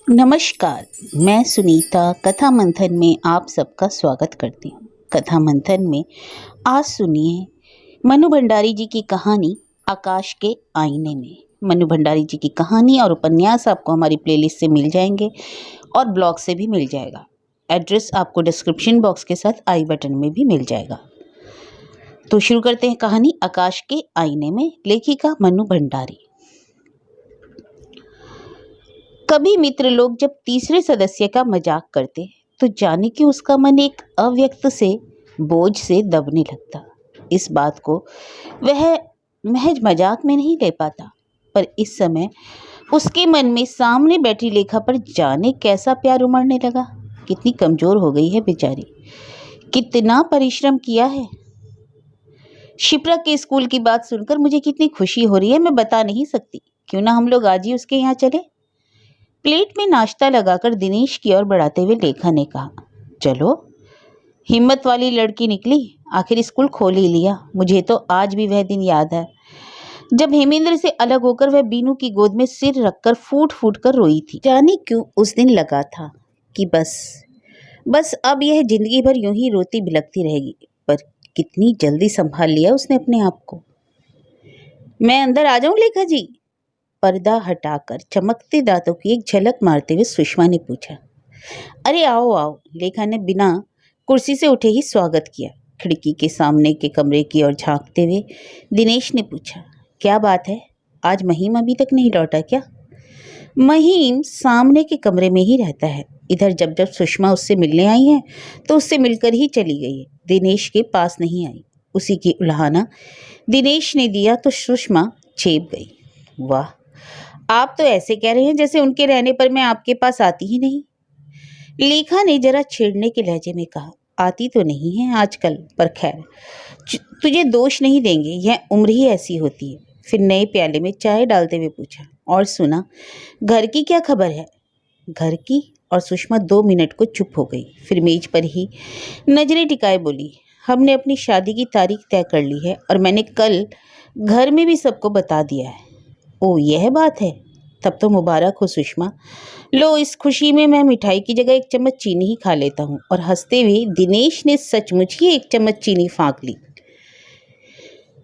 नमस्कार। मैं सुनीता कथा मंथन में आप सबका स्वागत करती हूँ। कथा मंथन में आज सुनिए मनु भंडारी जी की कहानी आकाश के आईने में। मनु भंडारी जी की कहानी और उपन्यास आपको हमारी प्लेलिस्ट से मिल जाएंगे और ब्लॉग से भी मिल जाएगा। एड्रेस आपको डिस्क्रिप्शन बॉक्स के साथ आई बटन में भी मिल जाएगा। तो शुरू करते हैं कहानी आकाश के आईने में। लेखिका मनु भंडारी। कभी मित्र लोग जब तीसरे सदस्य का मजाक करते तो जाने कि उसका मन एक अव्यक्त से बोझ से दबने लगता। इस बात को वह महज मजाक में नहीं ले पाता, पर इस समय उसके मन में सामने बैठी लेखा पर जाने कैसा प्यार उमड़ने लगा। कितनी कमजोर हो गई है बेचारी, कितना परिश्रम किया है। शिप्रा के स्कूल की बात सुनकर मुझे कितनी खुशी हो रही है, मैं बता नहीं सकती। क्यों ना हम लोग आज ही उसके यहाँ चले। प्लेट में नाश्ता लगाकर दिनेश की ओर बढ़ाते हुए लेखा ने कहा, चलो, हिम्मत वाली लड़की निकली, आखिर स्कूल खोल ही लिया। मुझे तो आज भी वह दिन याद है जब हेमेंद्र से अलग होकर वह बीनू की गोद में सिर रखकर फूट फूट कर रोई थी। जाने क्यों उस दिन लगा था कि बस अब यह जिंदगी भर यूं ही रोती बिलखती रहेगी, पर कितनी जल्दी संभाल लिया उसने अपने आप को। मैं अंदर आ जाऊं लेखा जी? पर्दा हटाकर चमकते दांतों की एक झलक मारते हुए सुषमा ने पूछा। अरे आओ आओ, लेखा ने बिना कुर्सी से उठे ही स्वागत किया। खिड़की के सामने के कमरे की ओर झांकते हुए दिनेश ने पूछा, क्या बात है, आज महिम अभी तक नहीं लौटा क्या? महिम सामने के कमरे में ही रहता है। इधर जब जब सुषमा उससे मिलने आई है तो उससे मिलकर ही चली गई है, दिनेश के पास नहीं आई। उसी की उल्हाना दिनेश ने दिया तो सुषमा चेप गई। वाह, आप तो ऐसे कह रहे हैं जैसे उनके रहने पर मैं आपके पास आती ही नहीं। लेखा ने जरा छेड़ने के लहजे में कहा, आती तो नहीं है आजकल, पर खैर तुझे दोष नहीं देंगे, यह उम्र ही ऐसी होती है। फिर नए प्याले में चाय डालते हुए पूछा, और सुना, घर की क्या खबर है? घर की? और सुषमा 2 मिनट को चुप हो गई। फिर मेज पर ही नजरें टिकाए बोली, हमने अपनी शादी की तारीख तय कर ली है और मैंने कल घर में भी सबको बता दिया है। ओ, यह बात है? तब तो मुबारक हो सुषमा। लो, इस खुशी में मैं मिठाई की जगह 1 चम्मच चीनी ही खा लेता हूँ। और हंसते हुए दिनेश ने सचमुच ही 1 चम्मच चीनी फाँक ली।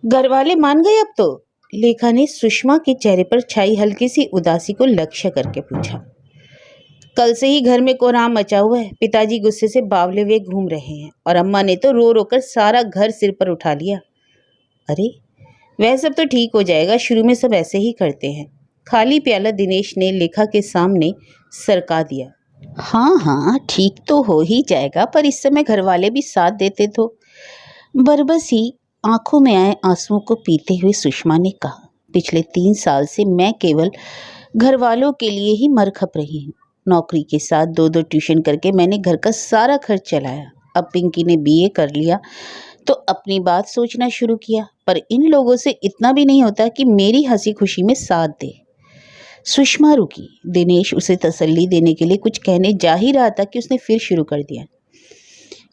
घर वाले मान गए अब तो? लेखा ने सुषमा के चेहरे पर छाई हल्की सी उदासी को लक्ष्य करके पूछा। कल से ही घर में कोहराम मचा हुआ है। पिताजी गुस्से से बावले हुए घूम रहे हैं और अम्मा ने तो रो रो कर सारा घर सिर पर उठा लिया। अरे, वह सब तो ठीक हो जाएगा, शुरू में सब ऐसे ही करते हैं। खाली प्याला दिनेश ने लेखा के सामने सरका दिया। हाँ हाँ, ठीक तो हो ही जाएगा, पर इस समय घर वाले भी साथ देते तो। बरबस ही आंखों में आए आंसुओं को पीते हुए सुषमा ने कहा, पिछले 3 साल से मैं केवल घर वालों के लिए ही मर खप रही हूँ। नौकरी के साथ 2-2 ट्यूशन करके मैंने घर का सारा खर्च चलाया। अब पिंकी ने बीए कर लिया तो अपनी बात सोचना शुरू किया, पर इन लोगों से इतना भी नहीं होता कि मेरी हंसी खुशी में साथ दे। सुषमा रुकी। दिनेश उसे तसल्ली देने के लिए कुछ कहने जा ही रहा था कि उसने फिर शुरू कर दिया,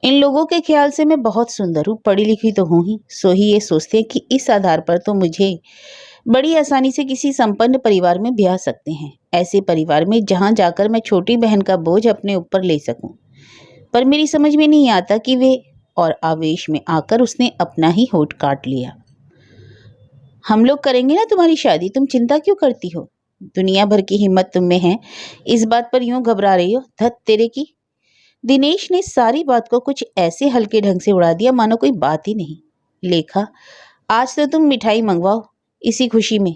इन लोगों के ख्याल से मैं बहुत सुंदर हूँ, पढ़ी लिखी तो हूँ ही, सो ही ये सोचते हैं कि इस आधार पर तो मुझे बड़ी आसानी से किसी संपन्न परिवार में ब्याह सकते हैं, ऐसे परिवार में जहाँ जाकर मैं छोटी बहन का बोझ अपने ऊपर ले सकूं। पर मेरी समझ में नहीं आता कि वे, और आवेश में आकर उसने अपना ही होठ काट लिया। हम लोग करेंगे ना तुम्हारी शादी, तुम चिंता क्यों करती हो? दुनिया भर की हिम्मत तुम में है, इस बात पर यूं घबरा रही हो? धत तेरे की। दिनेश ने सारी बात को कुछ ऐसे हल्के ढंग से उड़ा दिया मानो कोई बात ही नहीं। लेखा, आज तो तुम मिठाई मंगवाओ इसी खुशी में।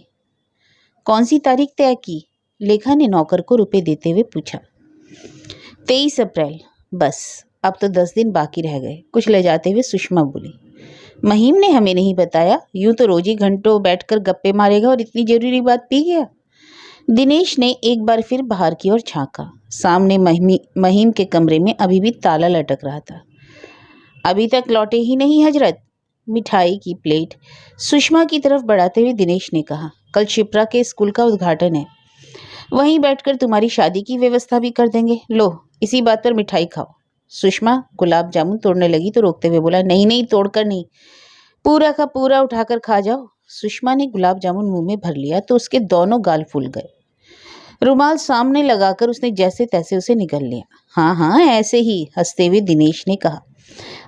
कौन सी तारीख तय की? लेखा ने नौकर को रुपए देते हुए पूछा। 23 अप्रैल। बस अब तो 10 दिन बाकी रह गए, कुछ ले जाते हुए सुषमा बोली। महिम ने हमें नहीं बताया, यूं तो रोज ही घंटों बैठकर गप्पे मारेगा और इतनी जरूरी बात पी गया। दिनेश ने एक बार फिर बाहर की ओर झांका। सामने महिम के कमरे में अभी भी ताला लटक रहा था। अभी तक लौटे ही नहीं हजरत। मिठाई की प्लेट सुषमा की तरफ बढ़ाते हुए दिनेश ने कहा, कल शिप्रा के स्कूल का उद्घाटन है, वहीं बैठकर तुम्हारी शादी की व्यवस्था भी कर देंगे। लो, इसी बात पर मिठाई खाओ। सुषमा गुलाब जामुन तोड़ने लगी तो रोकते हुए बोला, नहीं नहीं, तोड़कर नहीं, पूरा का पूरा उठाकर खा जाओ। सुषमा ने गुलाब जामुन मुंह में भर लिया तो उसके दोनों गाल फूल गए। रुमाल सामने लगाकर उसने जैसे तैसे उसे निगल लिया। हाँ हाँ, ऐसे ही, हंसते हुए दिनेश ने कहा।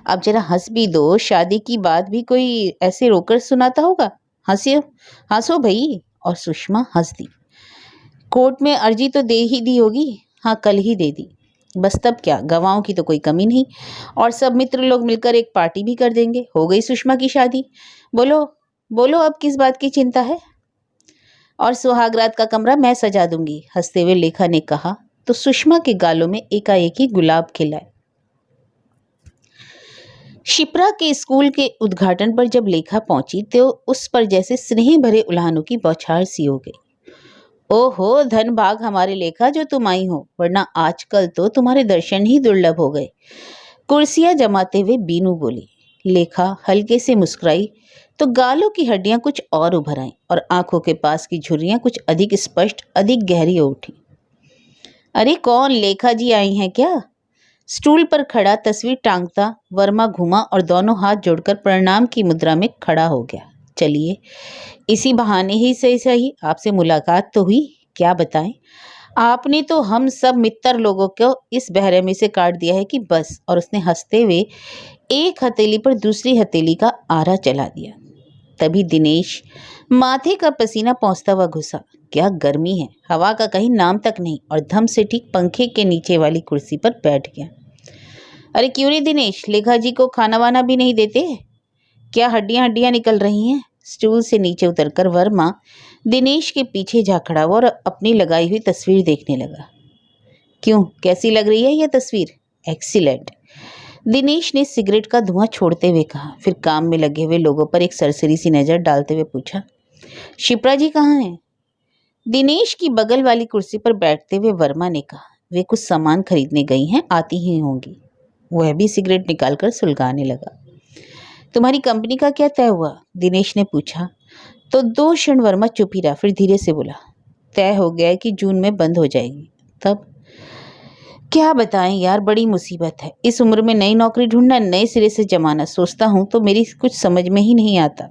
अब जरा हंस भी दो, शादी की बात भी कोई ऐसे रोकर सुनाता होगा। हंसियो, हंसो भाई। और सुषमा हंस दी। कोर्ट में अर्जी तो दे ही दी होगी। हाँ, कल ही दे दी। बस तब क्या, गवाहों की तो कोई कमी नहीं, और सब मित्र लोग मिलकर एक पार्टी भी कर देंगे। हो गई सुषमा की शादी। बोलो बोलो, अब किस बात की चिंता है। और सुहागरात का कमरा मैं सजा दूंगी, हंसते हुए लेखा ने कहा तो सुषमा के गालों में एकाएक ही गुलाब खिलाए। शिप्रा के स्कूल के उद्घाटन पर जब लेखा पहुंची तो उस पर जैसे स्नेह भरे उल्हानों की बौछार सी हो गई। ओहो, धन भाग हमारे लेखा जो तुम आई हो, वरना आजकल तो तुम्हारे दर्शन ही दुर्लभ हो गए। कुर्सियां जमाते हुए बीनू बोली। लेखा हल्के से मुस्कुराई तो गालों की हड्डियां कुछ और उभर आईं और आंखों के पास की झुर्रियां कुछ अधिक स्पष्ट, अधिक गहरी हो उठी। अरे कौन, लेखा जी आई हैं क्या? स्टूल पर खड़ा तस्वीर टांगता वर्मा घूमा और दोनों हाथ जोड़कर प्रणाम की मुद्रा में खड़ा हो गया। चलिए, इसी बहाने ही सही सही आपसे मुलाकात तो हुई। क्या बताएं, आपने तो हम सब मित्र लोगों को इस बहरमी से काट दिया है कि बस। और उसने हंसते हुए एक हथेली पर दूसरी हथेली का आरा चला दिया। तभी दिनेश माथे का पसीना पहुंचता हुआ घुसा। क्या गर्मी है, हवा का कहीं नाम तक नहीं, और धम से ठीक पंखे के नीचे वाली कुर्सी पर बैठ गया। अरे क्यों रे दिनेश, लेखा जी को खाना वाना भी नहीं देते? क्या हड्डियां हड्डियां निकल रही हैं? स्टूल से नीचे उतरकर वर्मा दिनेश के पीछे जा खड़ा हुआ और अपनी लगाई हुई तस्वीर देखने लगा। क्यों, कैसी लग रही है यह तस्वीर? एक्सीलेंट, दिनेश ने सिगरेट का धुआं छोड़ते हुए कहा। फिर काम में लगे हुए लोगों पर एक सरसरी सी नजर डालते हुए पूछा, शिप्रा जी कहाँ हैं? दिनेश की बगल वाली कुर्सी पर बैठते हुए वर्मा ने कहा, वे कुछ सामान खरीदने गई हैं, आती ही होंगी। वह भी सिगरेट निकालकर सुलगाने लगा। तुम्हारी कंपनी का क्या तय हुआ? दिनेश ने पूछा तो 2 क्षण वर्मा चुप ही रहा, फिर धीरे से बोला, तय हो गया है कि जून में बंद हो जाएगी। तब क्या बताएं यार, बड़ी मुसीबत है। इस उम्र में नई नौकरी ढूंढना, नए सिरे से जमाना, सोचता हूं तो मेरी कुछ समझ में ही नहीं आता।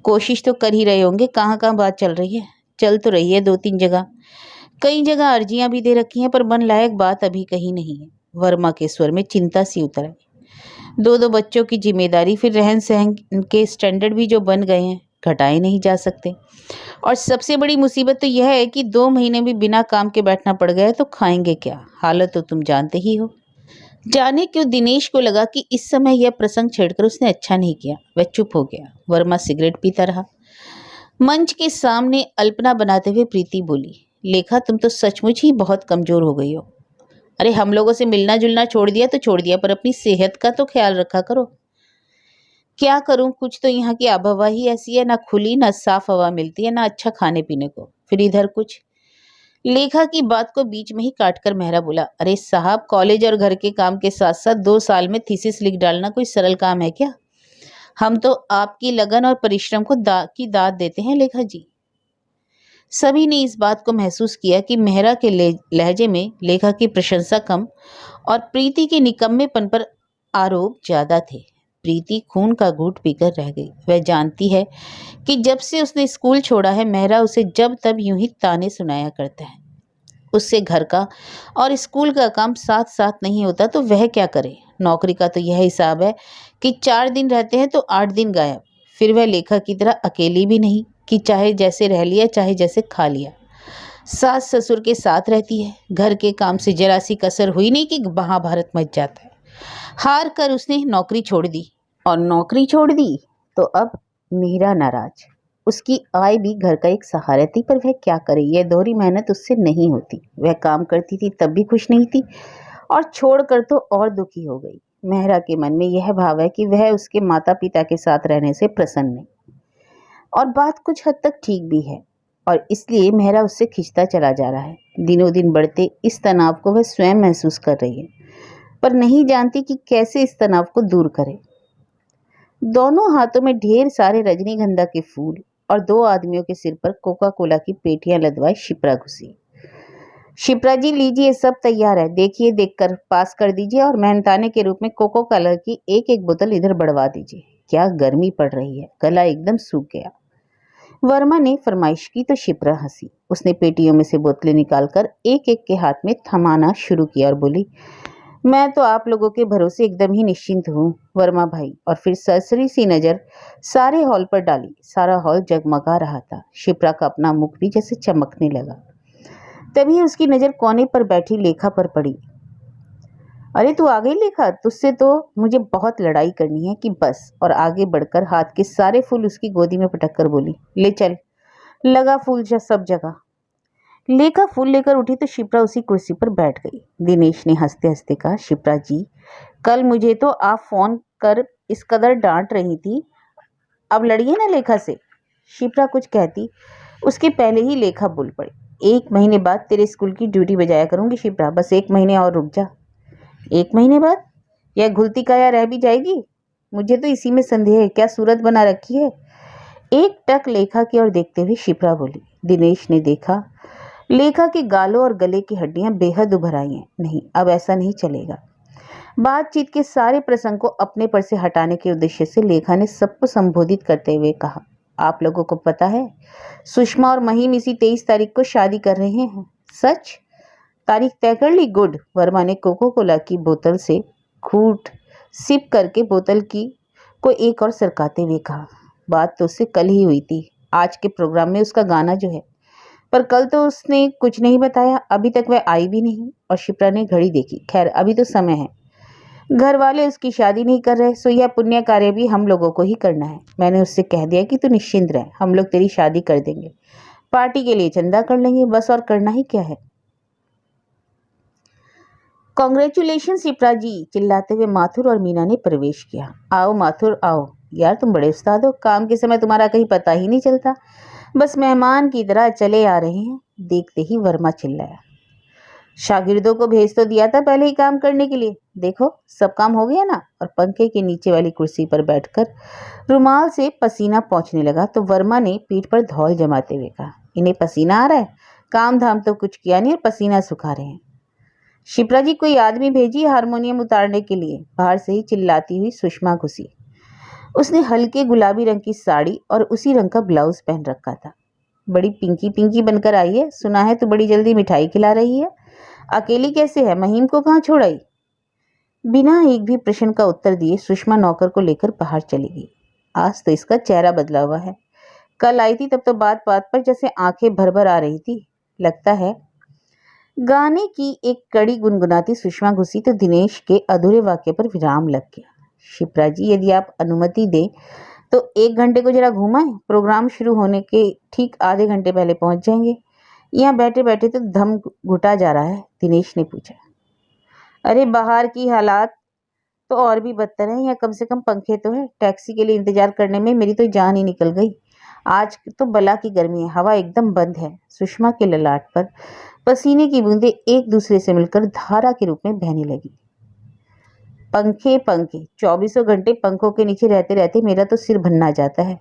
कोशिश तो कर ही रहे होंगे, कहाँ कहाँ बात चल रही है? चल तो रही है 2-3 जगह, कई जगह अर्जियां भी दे रखी हैं, पर मन लायक बात अभी कहीं नहीं है। वर्मा के स्वर में चिंता सी उतर आई। 2-2 बच्चों की जिम्मेदारी, फिर रहन सहन के स्टैंडर्ड भी जो बन गए हैं, घटाए नहीं जा सकते। और सबसे बड़ी मुसीबत तो यह है कि 2 महीने भी बिना काम के बैठना पड़ गया तो खाएंगे क्या? हालत तो तुम जानते ही हो। जाने क्यों दिनेश को लगा कि इस समय यह प्रसंग छेड़कर उसने अच्छा नहीं किया। वह चुप हो गया। वर्मा सिगरेट पीता रहा। मंच के सामने अल्पना बनाते हुए प्रीति बोली, लेखा तुम तो सचमुच ही बहुत कमजोर हो गई हो। अरे हम लोगों से मिलना जुलना छोड़ दिया तो छोड़ दिया, पर अपनी सेहत का तो ख्याल रखा करो। क्या करूं, कुछ तो यहाँ की आबहवा ही ऐसी है, ना खुली ना साफ हवा मिलती है, ना अच्छा खाने पीने को, फिर इधर कुछ। लेखा की बात को बीच में ही काटकर मेहरा बोला, अरे साहब, कॉलेज और घर के काम के साथ साथ 2 साल में थीसिस लिख डालना कोई सरल काम है क्या? हम तो आपकी लगन और परिश्रम को दाद देते हैं लेखा जी। सभी ने इस बात को महसूस किया कि मेहरा के लहजे में लेखा की प्रशंसा कम और प्रीति के निकम्मेपन पर आरोप ज्यादा थे। प्रीति खून का घूंट पीकर रह गई। वह जानती है कि जब से उसने स्कूल छोड़ा है, मेहरा उसे जब तब यूं ही ताने सुनाया करता है। उससे घर का और स्कूल का काम साथ साथ नहीं होता तो वह क्या करे। नौकरी का तो यह हिसाब है कि 4 दिन रहते हैं तो 8 दिन गायब। फिर वह लेखा की तरह अकेली भी नहीं कि चाहे जैसे रह लिया चाहे जैसे खा लिया। सास ससुर के साथ रहती है। घर के काम से जरा सी कसर हुई नहीं कि महाभारत मच जाता है। हार कर उसने नौकरी छोड़ दी, और नौकरी छोड़ दी तो अब मीरा नाराज। उसकी आय भी घर का एक सहारा थी, पर वह क्या करे, यह दोहरी मेहनत उससे नहीं होती। वह काम करती थी तब भी खुश नहीं थी, और छोड़कर तो और दुखी हो गई। मेहरा के मन में यह भाव है कि वह उसके माता पिता के साथ रहने से प्रसन्न नहीं, और बात कुछ हद तक ठीक भी है, और इसलिए मेहरा उससे खिंचता चला जा रहा है। दिनों दिन बढ़ते इस तनाव को वह स्वयं महसूस कर रही है, पर नहीं जानती कि कैसे इस तनाव को दूर करे। दोनों हाथों में ढेर सारे रजनीगंधा के फूल और 2 आदमियों के सिर पर कोका कोला की पेटियां लदवाए शिप्रा घुसी। शिप्रा जी लीजिए, सब तैयार है, देखिए, देखकर पास कर दीजिए, और मेहनताने के रूप में कोको कोला की एक एक बोतल इधर बढ़वा दीजिए। क्या गर्मी पड़ रही है, गला एकदम सूख गया। वर्मा ने फरमाइश की तो शिप्रा हंसी। उसने पेटियों में से बोतलें निकालकर एक एक के हाथ में थमाना शुरू किया और बोली, मैं तो आप लोगों के भरोसे एकदम ही निश्चिंत हूँ वर्मा भाई। और फिर सरसरी सी नजर सारे हॉल पर डाली। सारा हॉल जगमगा रहा था। शिप्रा का अपना मुख भी जैसे चमकने लगा। तभी उसकी नजर कोने पर बैठी लेखा पर पड़ी। अरे तू आ गई लेखा, तुझसे तो मुझे बहुत लड़ाई करनी है कि बस। और आगे बढ़कर हाथ के सारे फूल उसकी गोदी में पटक कर बोली, ले चल, लगा फूल सब जगह। लेखा फूल लेकर उठी तो शिप्रा उसी कुर्सी पर बैठ गई। दिनेश ने हंसते हंसते कहा, शिप्रा जी, कल मुझे तो आप फोन कर इस कदर डांट रही थी, अब लड़िए ना लेखा से। शिप्रा कुछ कहती उसके पहले ही लेखा बोल पड़ी, 1 महीने बाद तेरे स्कूल की ड्यूटी बजाया करूंगी शिप्रा, बस 1 महीने और रुक जा। 1 महीने बाद यह घुलती काया रह भी जाएगी? मुझे तो इसी में संदेह है, क्या सूरत बना रखी है? एक टक लेखा की ओर देखते हुए शिप्रा बोली। दिनेश ने देखा, लेखा के गालों और गले की हड्डियां बेहद उभर आई हैं। नहीं, अब ऐसा नहीं चलेगा। बातचीत के सारे प्रसंग को अपने पर से हटाने के उद्देश्य से लेखा ने सबको संबोधित करते हुए कहा, आप लोगों को पता है सुषमा और महिम इसी 23 तारीख को शादी कर रहे हैं? सच? तारीख तय कर ली? गुड। वर्मा ने कोको कोला की बोतल से घूंट सिप करके बोतल की को एक और सरकाते हुए कहा, बात तो उससे कल ही हुई थी, आज के प्रोग्राम में उसका गाना जो है, पर कल तो उसने कुछ नहीं बताया, अभी तक वह आई भी नहीं। और शिप्रा ने घड़ी देखी, खैर अभी तो समय है, घर वाले उसकी शादी नहीं कर रहे, सो यह पुण्य कार्य भी हम लोगों को ही करना है। मैंने उससे कह दिया कि तू निश्चिंत रह, हम लोग तेरी शादी कर देंगे, पार्टी के लिए चंदा कर लेंगे, बस और करना ही क्या है। कांग्रेचुलेशन शिप्रा जी, चिल्लाते हुए माथुर और मीना ने प्रवेश किया। आओ माथुर आओ, यार तुम बड़े उस्ताद हो, काम के समय तुम्हारा कहीं पता ही नहीं चलता, बस मेहमान की तरह चले आ रहे हैं। देखते ही वर्मा चिल्लाया, शागिर्दों को भेज तो दिया था पहले ही काम करने के लिए, देखो सब काम हो गया ना। और पंखे के नीचे वाली कुर्सी पर बैठकर रुमाल से पसीना पोंछने लगा तो वर्मा ने पीठ पर धौल जमाते हुए कहा, इन्हें पसीना आ रहा है? काम धाम तो कुछ किया नहीं और पसीना सुखा रहे हैं। शिप्रा जी, कोई आदमी भेजिए हारमोनियम उतारने के लिए। बाहर से ही चिल्लाती हुई सुषमा घुसी। उसने हल्के गुलाबी रंग की साड़ी और उसी रंग का ब्लाउज पहन रखा था। बड़ी पिंकी पिंकी बनकर आई है, सुना है तो बड़ी जल्दी मिठाई खिला रही है। अकेली कैसे है? महिम को कहाँ छोड़ आई? बिना एक भी प्रश्न का उत्तर दिए सुषमा नौकर को लेकर बाहर चली गई। आज तो इसका चेहरा बदला हुआ है, कल आई थी तब तो बात बात पर जैसे आंखें भर भर आ रही थी। लगता है गाने की एक कड़ी गुनगुनाती सुषमा घुसी तो दिनेश के अधूरे वाक्य पर विराम लग गया। शिप्रा जी, यदि आप अनुमति दें तो 1 घंटे को जरा घुमाएं, प्रोग्राम शुरू होने के ठीक आधे घंटे पहले पहुंच जाएंगे। यहाँ बैठे बैठे तो दम घुटा जा रहा है। दिनेश ने पूछा, अरे बाहर की हालात तो और भी बदतर है, या कम से कम पंखे तो है, टैक्सी के लिए इंतजार करने में मेरी तो जान ही निकल गई। आज तो बला की गर्मी है, हवा एकदम बंद है। सुषमा के ललाट पर पसीने की बूंदें एक दूसरे से मिलकर धारा के रूप में बहने लगी। पंखे पंखे, 24 घंटे पंखों के नीचे रहते रहते मेरा तो सिर भन्ना जाता है।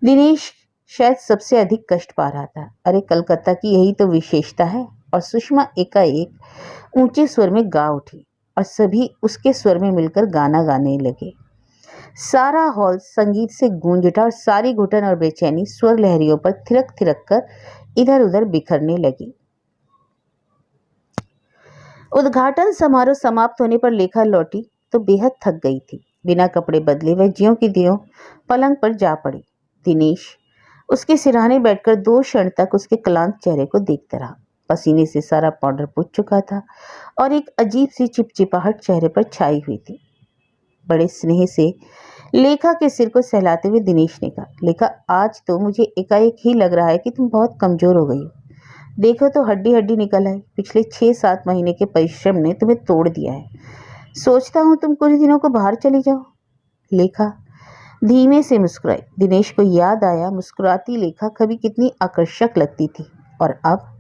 दिनेश शायद सबसे अधिक कष्ट पा रहा था। अरे कलकत्ता की यही तो विशेषता है। और सुषमा एकाएक ऊंचे स्वर में गा उठी और सभी उसके स्वर में मिलकर गाना गाने लगे। सारा हॉल संगीत से गूंज उठा और सारी घुटन और बेचैनी स्वर लहरियों पर थिरक थिरक कर इधर उधर बिखरने लगी। उद्घाटन समारोह समाप्त होने पर लेखा लौटी तो बेहद थक गई थी। बिना कपड़े बदले वह ज्यों की त्यों पलंग पर जा पड़ी। दिनेश उसके सिरहाने बैठकर 2 क्षण तक उसके क्लांत चेहरे को देखता रहा। पसीने से सारा पाउडर पुछ चुका था और एक अजीब सी चिपचिपाहट चेहरे पर छाई हुई थी। बड़े स्नेह से लेखा के सिर को सहलाते हुए दिनेश ने कहा, लेखा आज तो मुझे एकाएक ही लग रहा है कि तुम बहुत कमजोर हो गई हो। देखो तो हड्डी हड्डी निकल आई, पिछले 6-7 महीने के परिश्रम ने तुम्हें तोड़ दिया है। सोचता हूँ तुम कुछ दिनों को बाहर चली जाओ। लेखा धीमे से मुस्कुराई। दिनेश को याद आया मुस्कुराती लेखा कभी कितनी आकर्षक लगती थी। और अब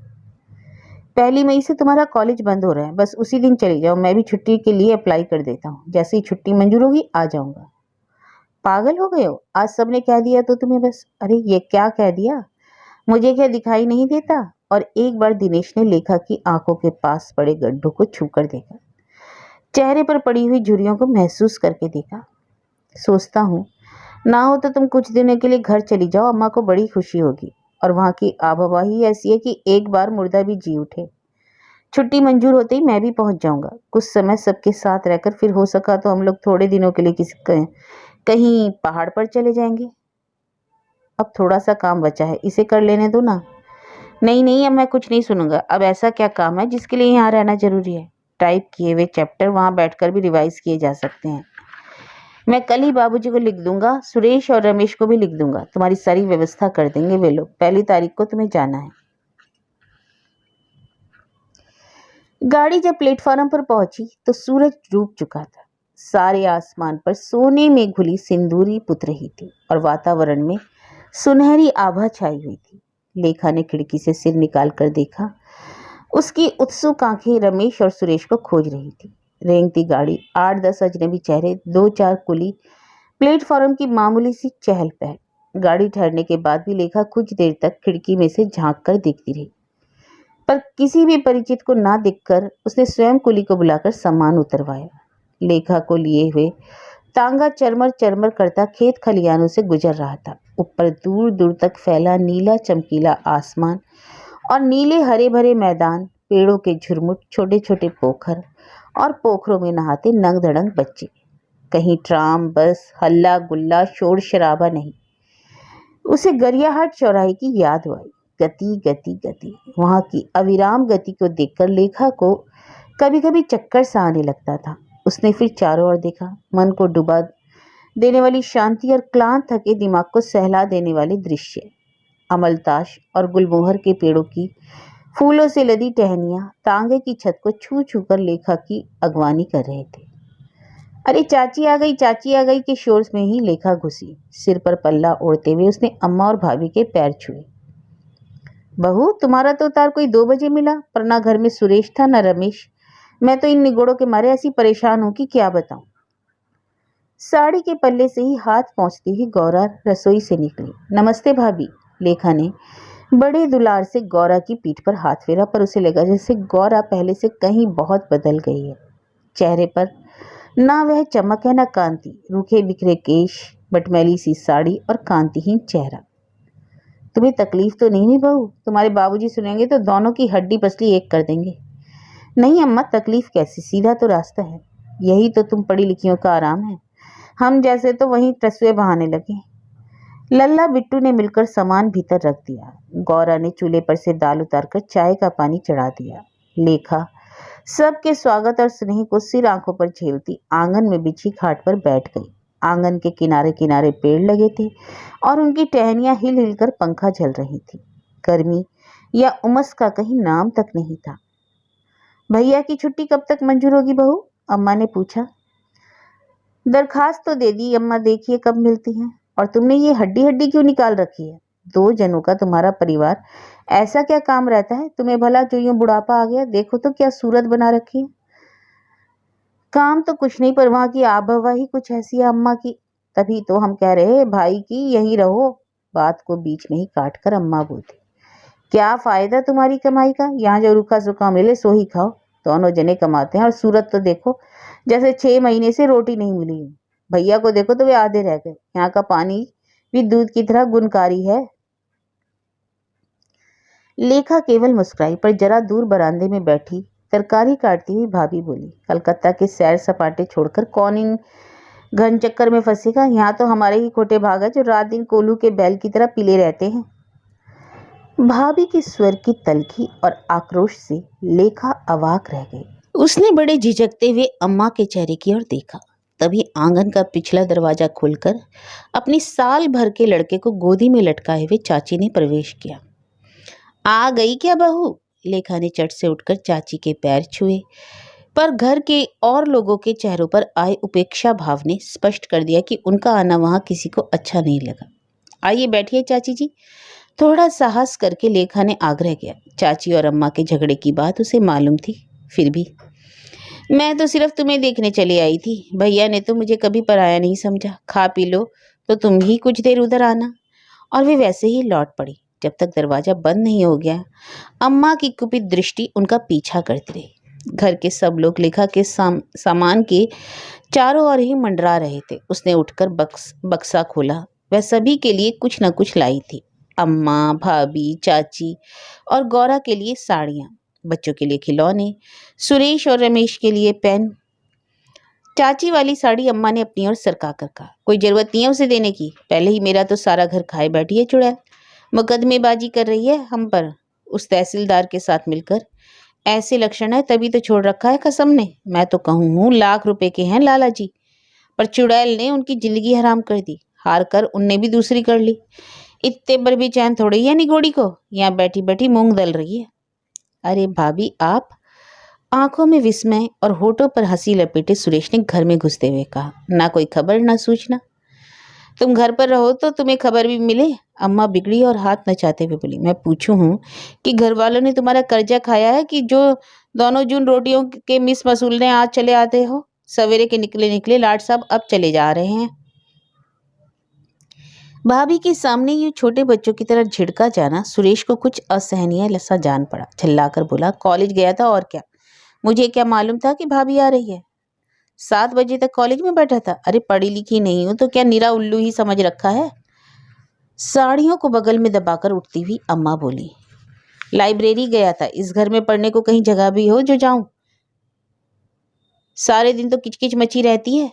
1 मई से तुम्हारा कॉलेज बंद हो रहा है, बस उसी दिन चली जाओ, मैं भी छुट्टी के लिए अप्लाई कर देता हूँ, जैसे ही छुट्टी मंजूर होगी आ जाऊंगा। पागल हो गए हो? आज सबने कह दिया तो तुम्हें बस। अरे ये क्या कह दिया? मुझे क्या दिखाई नहीं देता? और एक बार दिनेश ने लेखा की आंखों के पास पड़े गड्ढों को छूकर देखा, चेहरे पर पड़ी हुई झुर्रियों को महसूस करके देखा। सोचता हूँ ना हो तो तुम कुछ दिनों के लिए घर चली जाओ, अम्मा को बड़ी खुशी होगी। और वहाँ की आबहवा ही ऐसी है कि एक बार मुर्दा भी जी उठे। छुट्टी मंजूर होते ही मैं भी पहुंच जाऊंगा। कुछ समय सबके साथ रहकर फिर हो सका तो हम लोग थोड़े दिनों के लिए कहीं पहाड़ पर चले जाएंगे। अब थोड़ा सा काम बचा है, इसे कर लेने दो ना। नहीं नहीं, अब मैं कुछ नहीं सुनूंगा। अब ऐसा क्या काम है जिसके लिए यहाँ रहना जरूरी है? टाइप किए हुए चैप्टर वहां बैठकर भी रिवाइज किए जा सकते हैं। मैं कल ही बाबूजी को लिख दूंगा, सुरेश और रमेश को भी लिख दूंगा। तुम्हारी सारी व्यवस्था कर देंगे वे लोग। 1 तारीख को तुम्हें जाना है। गाड़ी जब प्लेटफॉर्म पर पहुंची तो सूरज डूब चुका था। सारे आसमान पर सोने में घुली सिंदूरी पुत रही थी और वातावरण में सुनहरी आभा छाई हुई थी। लेखा ने खिड़की से सिर निकाल कर देखा। उसकी उत्सुक आंखें रमेश और सुरेश को खोज रही थी। रेंगती गाड़ी, 8-10 अजनबी चेहरे, 2-4 कुली, प्लेटफॉर्म की मामूली सी चहल पहल। गाड़ी ठहरने के बाद भी लेखा कुछ देर तक खिड़की में से झांक कर देखती रही, पर किसी भी परिचित को ना दिखकर उसने स्वयं कुली को बुलाकर सामान उतरवाया। लेखा को लिए हुए तांगा चरमर चरमर करता खेत खलियानों से गुजर रहा था। ऊपर दूर दूर तक फैला नीला चमकीला आसमान और नीले हरे भरे मैदान, पेड़ों के झुरमुट, छोटे छोटे पोखर और पोखरों में नहाते नंग धड़ंग बच्चे। कहीं ट्राम, बस, हल्ला गुल्ला, शोर शराबा नहीं। उसे गरियाहाट चौराहे की याद आई। गति गति गति, वहां की अविराम गति को देखकर लेखा को कभी कभी चक्कर सा आने लगता था। उसने फिर चारों ओर देखा। मन को डुबा देने वाली शांति और क्लांत थके दिमाग को सहला देने वाले दृश्य, अमलताश और गुलमोहर के पेड़ों की फूलों से लदी टहनियां तांगे की छत को छू छू कर लेखा की अगवानी कर रहे थे। अरे चाची आ गई, चाची आ गई के शोर में ही लेखा घुसी। सिर पर पल्ला ओढ़ते हुए उसने अम्मा और भाभी के पैर छुए। बहू, तुम्हारा तो उतार कोई 2 बजे मिला, पर ना घर में सुरेश था ना रमेश। मैं तो इन निगोड़ों के मारे ऐसी परेशान हूं कि क्या बताऊं। साड़ी के पल्ले से ही हाथ पहुंचती ही गौरा रसोई से निकली। नमस्ते भाभी। लेखा ने बड़े दुलार से गौरा की पीठ पर हाथ फेरा, पर उसे लगा जैसे गौरा पहले से कहीं बहुत बदल गई है। चेहरे पर ना वह चमक है ना कांति, रूखे बिखरे केश, बटमैली सी साड़ी और कांतिहीन चेहरा। तुम्हें तकलीफ तो नहीं हुई बहू? तुम्हारे बाबूजी सुनेंगे तो दोनों की हड्डी पसली एक कर देंगे। नहीं अम्मा, तकलीफ कैसी, सीधा तो रास्ता है। यही तो तुम पढ़ी लिखियों का आराम है। हम जैसे तो वहीं टसवे बहाने लगे। लल्ला बिट्टू ने मिलकर सामान भीतर रख दिया। गौरा ने चूल्हे पर से दाल उतारकर चाय का पानी चढ़ा दिया। लेखा सबके स्वागत और स्नेह को सिर आंखों पर झेलती आंगन में बिछी खाट पर बैठ गई। आंगन के किनारे किनारे पेड़ लगे थे और उनकी टहनियां हिल हिलकर पंखा झल रही थी। गर्मी या उमस का कहीं नाम तक नहीं था। भैया की छुट्टी कब तक मंजूर होगी बहू? अम्मा ने पूछा। दरखास्त तो दे दी अम्मा, देखिए कब मिलती हैं। और तुमने ये हड्डी हड्डी क्यों निकाल रखी है? 2 जनों का तुम्हारा परिवार, ऐसा क्या काम रहता है तुम्हें भला जो यूं बुढ़ापा आ गया? देखो तो क्या सूरत बना रखी है। काम तो कुछ नहीं, पर वहां की आबहवा ही कुछ ऐसी है अम्मा की। तभी तो हम कह रहे हैं भाई की यहीं रहो। बात को बीच में ही काट कर अम्मा बोलती। क्या फायदा तुम्हारी कमाई का? यहाँ जो रूखा सूखा मिले सो ही खाओ। दोनों जने कमाते हैं और सूरत तो देखो, जैसे 6 महीने से रोटी नहीं मिली है। भैया को देखो तो वे आधे रह गए। यहाँ का पानी भी दूध की तरह गुणकारी है। लेखा केवल मुस्कुराई, पर जरा दूर बरामदे में बैठी तरकारी काटती हुई भाभी बोली, कलकत्ता के सैर सपाटे छोड़कर कौन इन घन चक्कर में फंसेगा? यहाँ तो हमारे ही खोटे भाग है जो रात दिन कोल्हू के बैल की तरह पीले रहते हैं। भाभी के स्वर की तलखी और आक्रोश से लेखा अवाक रह गई। उसने बड़े झिझकते हुए अम्मा के चेहरे की ओर देखा। तभी आंगन का पिछला दरवाजा खुलकर अपनी साल भर के लड़के को गोदी में लटकाए हुए चाची ने प्रवेश किया। आ गई क्या बहू? लेखा ने चट से उठकर चाची के पैर छुए, पर घर के और लोगों के चेहरों पर आए उपेक्षा भाव ने स्पष्ट कर दिया कि उनका आना वहां किसी को अच्छा नहीं लगा। आइए बैठिए चाची जी। थोड़ा साहस करके लेखा ने आग्रह किया। चाची और अम्मा के झगड़े की बात उसे मालूम थी, फिर भी मैं तो सिर्फ तुम्हें देखने चली आई थी। भैया ने तो मुझे कभी पराया नहीं समझा। खा पी लो तो तुम ही कुछ देर उधर आना। और वे वैसे ही लौट पड़ी। जब तक दरवाजा बंद नहीं हो गया, अम्मा की कुपित दृष्टि उनका पीछा करती रही। घर के सब लोग लेखा के सामान के चारों ओर ही मंडरा रहे थे। उसने उठकर बक्सा खोला। वह सभी के लिए कुछ न कुछ लाई थी। अम्मा, भाभी, चाची और गौरा के लिए साड़ियाँ, बच्चों के लिए खिलौने, सुरेश और रमेश के लिए पेन। चाची वाली साड़ी अम्मा ने अपनी ओर सरका कर कहा, कोई जरूरत नहीं है उसे देने की, पहले ही मेरा तो सारा घर खाए बैठी है चुड़ैल, मुकदमेबाजी कर रही है हम पर उस तहसीलदार के साथ मिलकर। ऐसे लक्षण है तभी तो छोड़ रखा है कसम ने। मैं तो कहूँ हूँ लाख रुपए के हैं लाला जी, पर चुड़ैल ने उनकी जिंदगी हराम कर दी। हार कर उनने भी दूसरी कर ली। इतने पर भी चैन थोड़ी है निगोड़ी को, यहाँ बैठी बैठी मूंग दल रही है। अरे भाभी आप, आंखों में विस्मय और होठों पर हंसी लपेटे सुरेश ने घर में घुसते हुए कहा, ना कोई खबर ना सूचना। तुम घर पर रहो तो तुम्हें खबर भी मिले। अम्मा बिगड़ी और हाथ नचाते हुए बोली, मैं पूछूं हूँ कि घर वालों ने तुम्हारा कर्जा खाया है कि जो दोनों जून रोटियों के मिस मसूलने आज चले आते हो। सवेरे के निकले निकले लाट साहब अब चले जा रहे हैं। भाभी के सामने यूं छोटे बच्चों की तरह झिड़का जाना सुरेश को कुछ असहनीय लसा जान पड़ा। चिल्लाकर बोला, कॉलेज गया था और क्या, मुझे क्या मालूम था कि भाभी आ रही है। 7 बजे तक कॉलेज में बैठा था। अरे पढ़ी लिखी नहीं हूं तो क्या निरा उल्लू ही समझ रखा है। साड़ियों को बगल में दबाकर उठती हुई अम्मा बोली, लाइब्रेरी गया था, इस घर में पढ़ने को कहीं जगह भी हो जो जाऊं। सारे दिन तो किचकिच मची रहती है।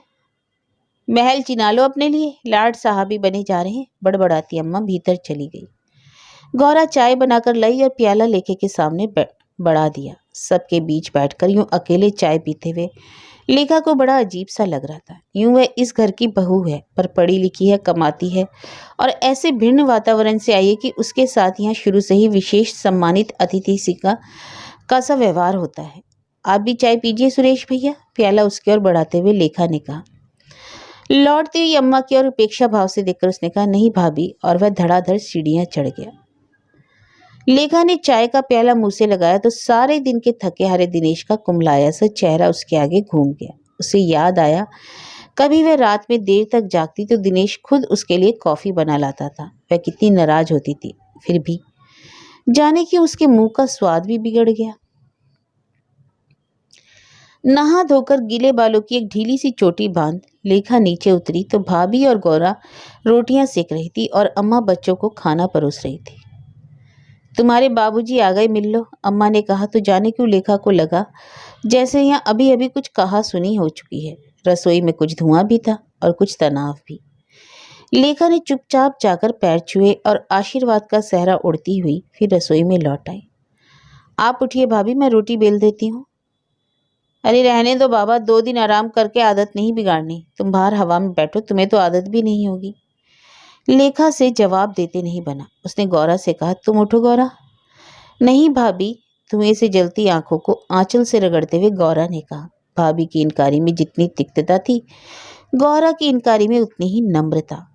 महल चिना लो अपने लिए, लाड साहबी बने जा रहे हैं। बड़बड़ाती अम्मा भीतर चली गई। गौरा चाय बनाकर लाई और प्याला लेके के सामने बढ़ा दिया। सबके बीच बैठकर यूं अकेले चाय पीते हुए लेखा को बड़ा अजीब सा लग रहा था। यूं वह इस घर की बहू है, पर पढ़ी लिखी है, कमाती है और ऐसे भिन्न वातावरण से आई है कि उसके साथ यहाँ शुरू से ही विशेष सम्मानित अतिथि सी का सा व्यवहार होता है। आप भी चाय पीजिए सुरेश भैया, प्याला उसकी ओर बढ़ाते हुए लेखा ने कहा। लौटते हुई अम्मा की ओर उपेक्षा भाव से देखकर उसने कहा, नहीं भाभी, और वह धड़ाधड़ सीढ़ियां चढ़ गया। लेखा ने चाय का प्याला मुंह से लगाया तो सारे दिन के थके हारे दिनेश का कुमलाया सा चेहरा उसके आगे घूम गया। उसे याद आया, कभी वह रात में देर तक जागती तो दिनेश खुद उसके लिए कॉफी बना लाता था। वह कितनी नाराज होती थी, फिर भी जाने कि उसके मुंह का स्वाद भी बिगड़ गया। नहा धोकर गीले बालों की एक ढीली सी चोटी बांध लेखा नीचे उतरी तो भाभी और गौरा रोटियां सेक रही थी और अम्मा बच्चों को खाना परोस रही थी। तुम्हारे बाबूजी आ गए, मिल लो, अम्मा ने कहा तो जाने क्यों लेखा को लगा जैसे यहाँ अभी अभी कुछ कहा सुनी हो चुकी है। रसोई में कुछ धुआं भी था और कुछ तनाव भी। लेखा ने चुपचाप जाकर पैर छुए और आशीर्वाद का सहरा उड़ती हुई फिर रसोई में लौट आई। आप उठिए भाभी, मैं रोटी बेल देती हूँ। अरे रहने दो बाबा, 2 दिन आराम करके आदत नहीं बिगाड़नी। तुम बाहर हवा में बैठो, तुम्हें तो आदत भी नहीं होगी। लेखा से जवाब देते नहीं बना। उसने गौरा से कहा, तुम उठो गौरा। नहीं भाभी, धुएं से जलती आंखों को आंचल से रगड़ते हुए गौरा ने कहा। भाभी की इनकारी में जितनी तिक्तता थी, गौरा की इनकारी में उतनी ही नम्रता।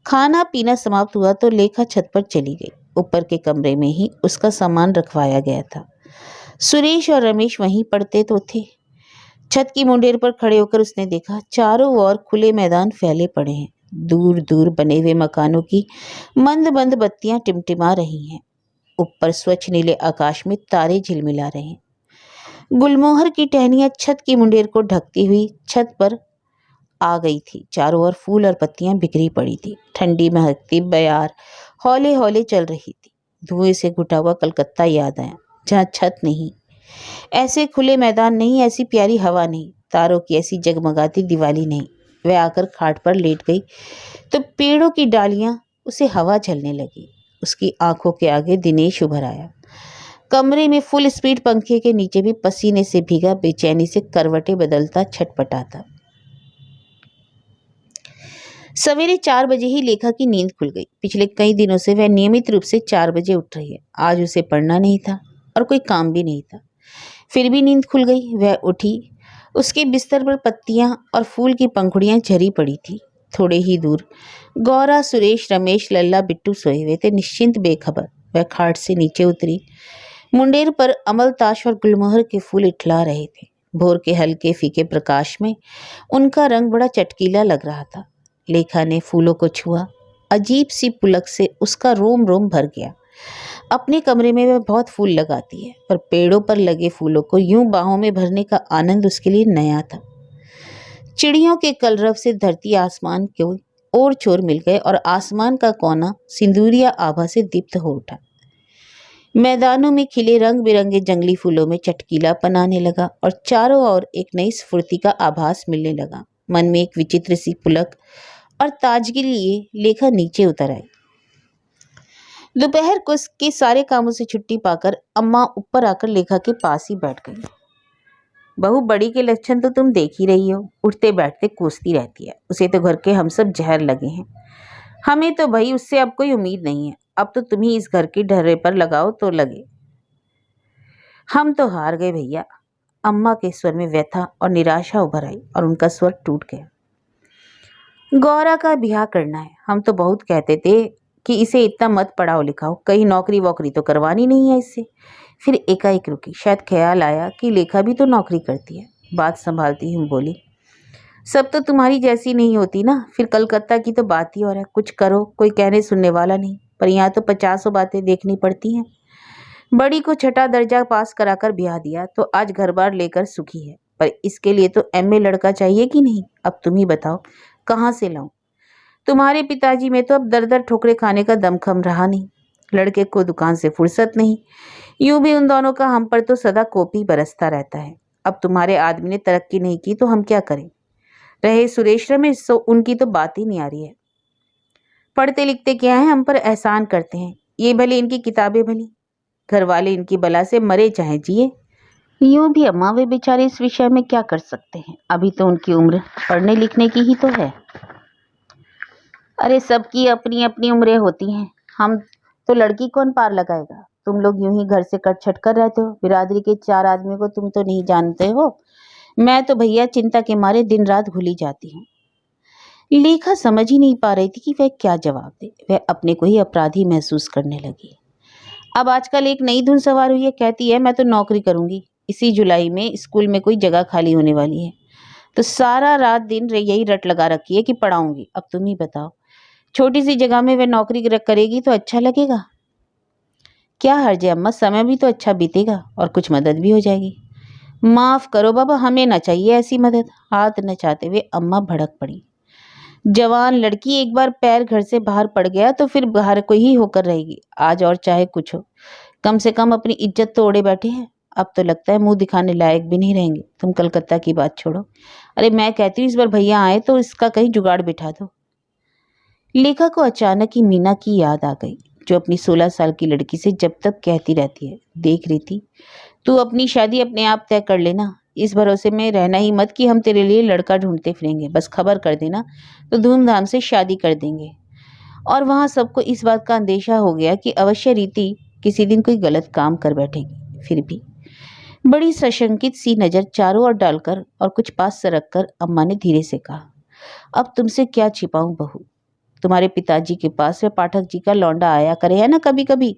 खाना पीना समाप्त हुआ तो लेखा छत पर चली गई। ऊपर के कमरे में ही उसका सामान रखवाया गया था। सुरेश और रमेश वहीं पड़ते तो थे। छत की मुंडेर पर खड़े होकर उसने देखा, चारों ओर खुले मैदान फैले पड़े हैं। दूर दूर बने हुए मकानों की मंद मंद बत्तियां टिमटिमा रही हैं। ऊपर स्वच्छ नीले आकाश में तारे झिलमिला रहे हैं। गुलमोहर की टहनियां छत की मुंडेर को ढकती हुई छत पर आ गई थी। चारों ओर फूल और पत्तियां बिखरी पड़ी थी। ठंडी महकती बयार हौले हौले चल रही थी। धुएं से घुटा हुआ कलकत्ता याद आया, जहाँ छत नहीं, ऐसे खुले मैदान नहीं, ऐसी प्यारी हवा नहीं, तारों की ऐसी जगमगाती दिवाली नहीं। वह आकर खाट पर लेट गई तो पेड़ों की डालियां उसे हवा झलने लगी। उसकी आंखों के आगे दिनेश उभर आया। कमरे में फुल स्पीड पंखे के नीचे भी पसीने से भीगा बेचैनी से करवटें बदलता छटपटाता। सवेरे 4 बजे ही लेखा की नींद खुल गई। पिछले कई दिनों से वह नियमित रूप से 4 बजे उठ रही है। आज उसे पढ़ना नहीं था और कोई काम भी नहीं था, फिर भी नींद खुल गई। वह उठी। उसके बिस्तर पर पत्तियां और फूल की पंखुड़ियां झरी पड़ी थी। थोड़े ही दूर गौरा, सुरेश, रमेश, लल्ला, बिट्टू सोए हुए थे, निश्चिंत बेखबर। वह खाट से नीचे उतरी। मुंडेर पर अमलताश और गुलमोहर के फूल इठला रहे थे। भोर के हल्के फीके प्रकाश में उनका रंग बड़ा चटकीला लग रहा था। लेखा ने फूलों को छुआ। अजीब सी पुलक से उसका रोम रोम भर गया। अपने कमरे में वह बहुत फूल लगाती है, पर पेड़ों पर लगे फूलों को यूं बाहों में भरने का आनंद उसके लिए नया था। चिड़ियों के कलरव से धरती आसमान को ओर छोर मिल गए और आसमान का कोना सिंदूरिया आभा से दीप्त हो उठा। मैदानों में खिले रंग बिरंगे जंगली फूलों में चटकीलापन आने लगा और चारों ओर एक नई स्फूर्ति का आभास मिलने लगा। मन में एक विचित्र सी पुलक और ताजगी लिए लेखा नीचे उतर आई। दोपहर को के सारे कामों से छुट्टी पाकर अम्मा ऊपर आकर लेखा के पास ही बैठ गई। बहू, बड़ी के लक्षण तो तुम देख ही रही हो, उठते बैठते कोसती रहती है। उसे तो घर के हम सब जहर लगे हैं। हमें तो भाई उससे अब कोई उम्मीद नहीं है। अब तो तुम ही इस घर की ढर्रे पर लगाओ तो लगे। हम तो हार गए भैया। अम्मा के स्वर में व्यथा और निराशा उभर आई और उनका स्वर टूट गया। गौरा का ब्याह करना है। हम तो बहुत कहते थे कि इसे इतना मत पढ़ाओ लिखाओ, कहीं नौकरी वोकरी तो करवानी नहीं है इससे। फिर एकाएक रुकी। शायद ख्याल आया कि लेखा भी तो नौकरी करती है। बात संभालती हूँ बोली, सब तो तुम्हारी जैसी नहीं होती ना। फिर कलकत्ता की तो बात ही और है। कुछ करो, कोई कहने सुनने वाला नहीं, पर यहाँ तो 50 बातें देखनी पड़ती हैं। बड़ी को छठा दर्जा पास कराकर ब्याह दिया तो आज घर बार लेकर सुखी है, पर इसके लिए तो एमए लड़का चाहिए कि नहीं। अब तुम ही बताओ कहाँ से लाऊं। तुम्हारे पिताजी में तो अब दर दर ठोकरे खाने का दमखम रहा नहीं। लड़के को दुकान से फुर्सत नहीं। यूं भी उन दोनों का हम पर तो सदा कोपी बरसता रहता है। अब तुम्हारे आदमी ने तरक्की नहीं की तो हम क्या करें। रहे सुरेश रमेश, सो उनकी तो बात ही नहीं आ रही है। पढ़ते लिखते क्या है, हम पर एहसान करते हैं। ये भले इनकी किताबें भली, घर वाले इनकी बला से मरे चाहे जिए। यूं भी अम्मा वे बेचारे इस विषय में क्या कर सकते हैं। अभी तो उनकी उम्र पढ़ने लिखने की ही तो है। अरे सबकी अपनी अपनी उम्रें होती हैं। हम तो लड़की कौन पार लगाएगा। तुम लोग यूं ही घर से कट छट कर रहते हो। बिरादरी के 4 आदमियों को तुम तो नहीं जानते हो। मैं तो भैया चिंता के मारे दिन रात भूली जाती हूँ। लेखा समझ ही नहीं पा रही थी कि वह क्या जवाब दे। वह अपने को ही अपराधी महसूस करने लगी। अब आजकल एक नई धुन सवार हुई है। कहती है मैं तो नौकरी करूंगी। इसी जुलाई में स्कूल में कोई जगह खाली होने वाली है, तो सारा रात दिन यही रट लगा रखी है कि पढ़ाऊंगी। अब तुम ही बताओ, छोटी सी जगह में वह नौकरी करेगी तो अच्छा लगेगा। क्या हर्ज है अम्मा, समय भी तो अच्छा बीतेगा और कुछ मदद भी हो जाएगी। माफ करो बाबा, हमें न चाहिए ऐसी मदद। हाथ नचाते हुए अम्मा भड़क पड़ी। जवान लड़की, एक बार पैर घर से बाहर पड़ गया तो फिर बाहर को ही होकर रहेगी। आज और चाहे कुछ हो, कम से कम अपनी इज्जत तो ओढ़े बैठे हैं। अब तो लगता है मुंह दिखाने लायक भी नहीं रहेंगे। तुम कलकत्ता की बात छोड़ो। अरे मैं कहती हूँ इस बार भैया आए तो इसका कहीं जुगाड़ बिठा दो। लेखा को अचानक ही मीना की याद आ गई, जो अपनी 16 साल की लड़की से जब तक कहती रहती है, देख रही थी, तू अपनी शादी अपने आप तय कर लेना। इस भरोसे में रहना ही मत कि हम तेरे लिए लड़का ढूंढते फिरेंगे। बस खबर कर देना तो धूमधाम से शादी कर देंगे। और वहां सबको इस बात का अंदेशा हो गया कि अवश्य रीति किसी दिन कोई गलत काम कर बैठेगी। फिर भी बड़ी सशंकित सी नजर चारों ओर डालकर और कुछ पास सरक कर अम्मा ने धीरे से कहा, अब तुमसे क्या छिपाऊं बहू। तुम्हारे पिताजी के पास वह पाठक जी का लौंडा आया करे है ना कभी कभी।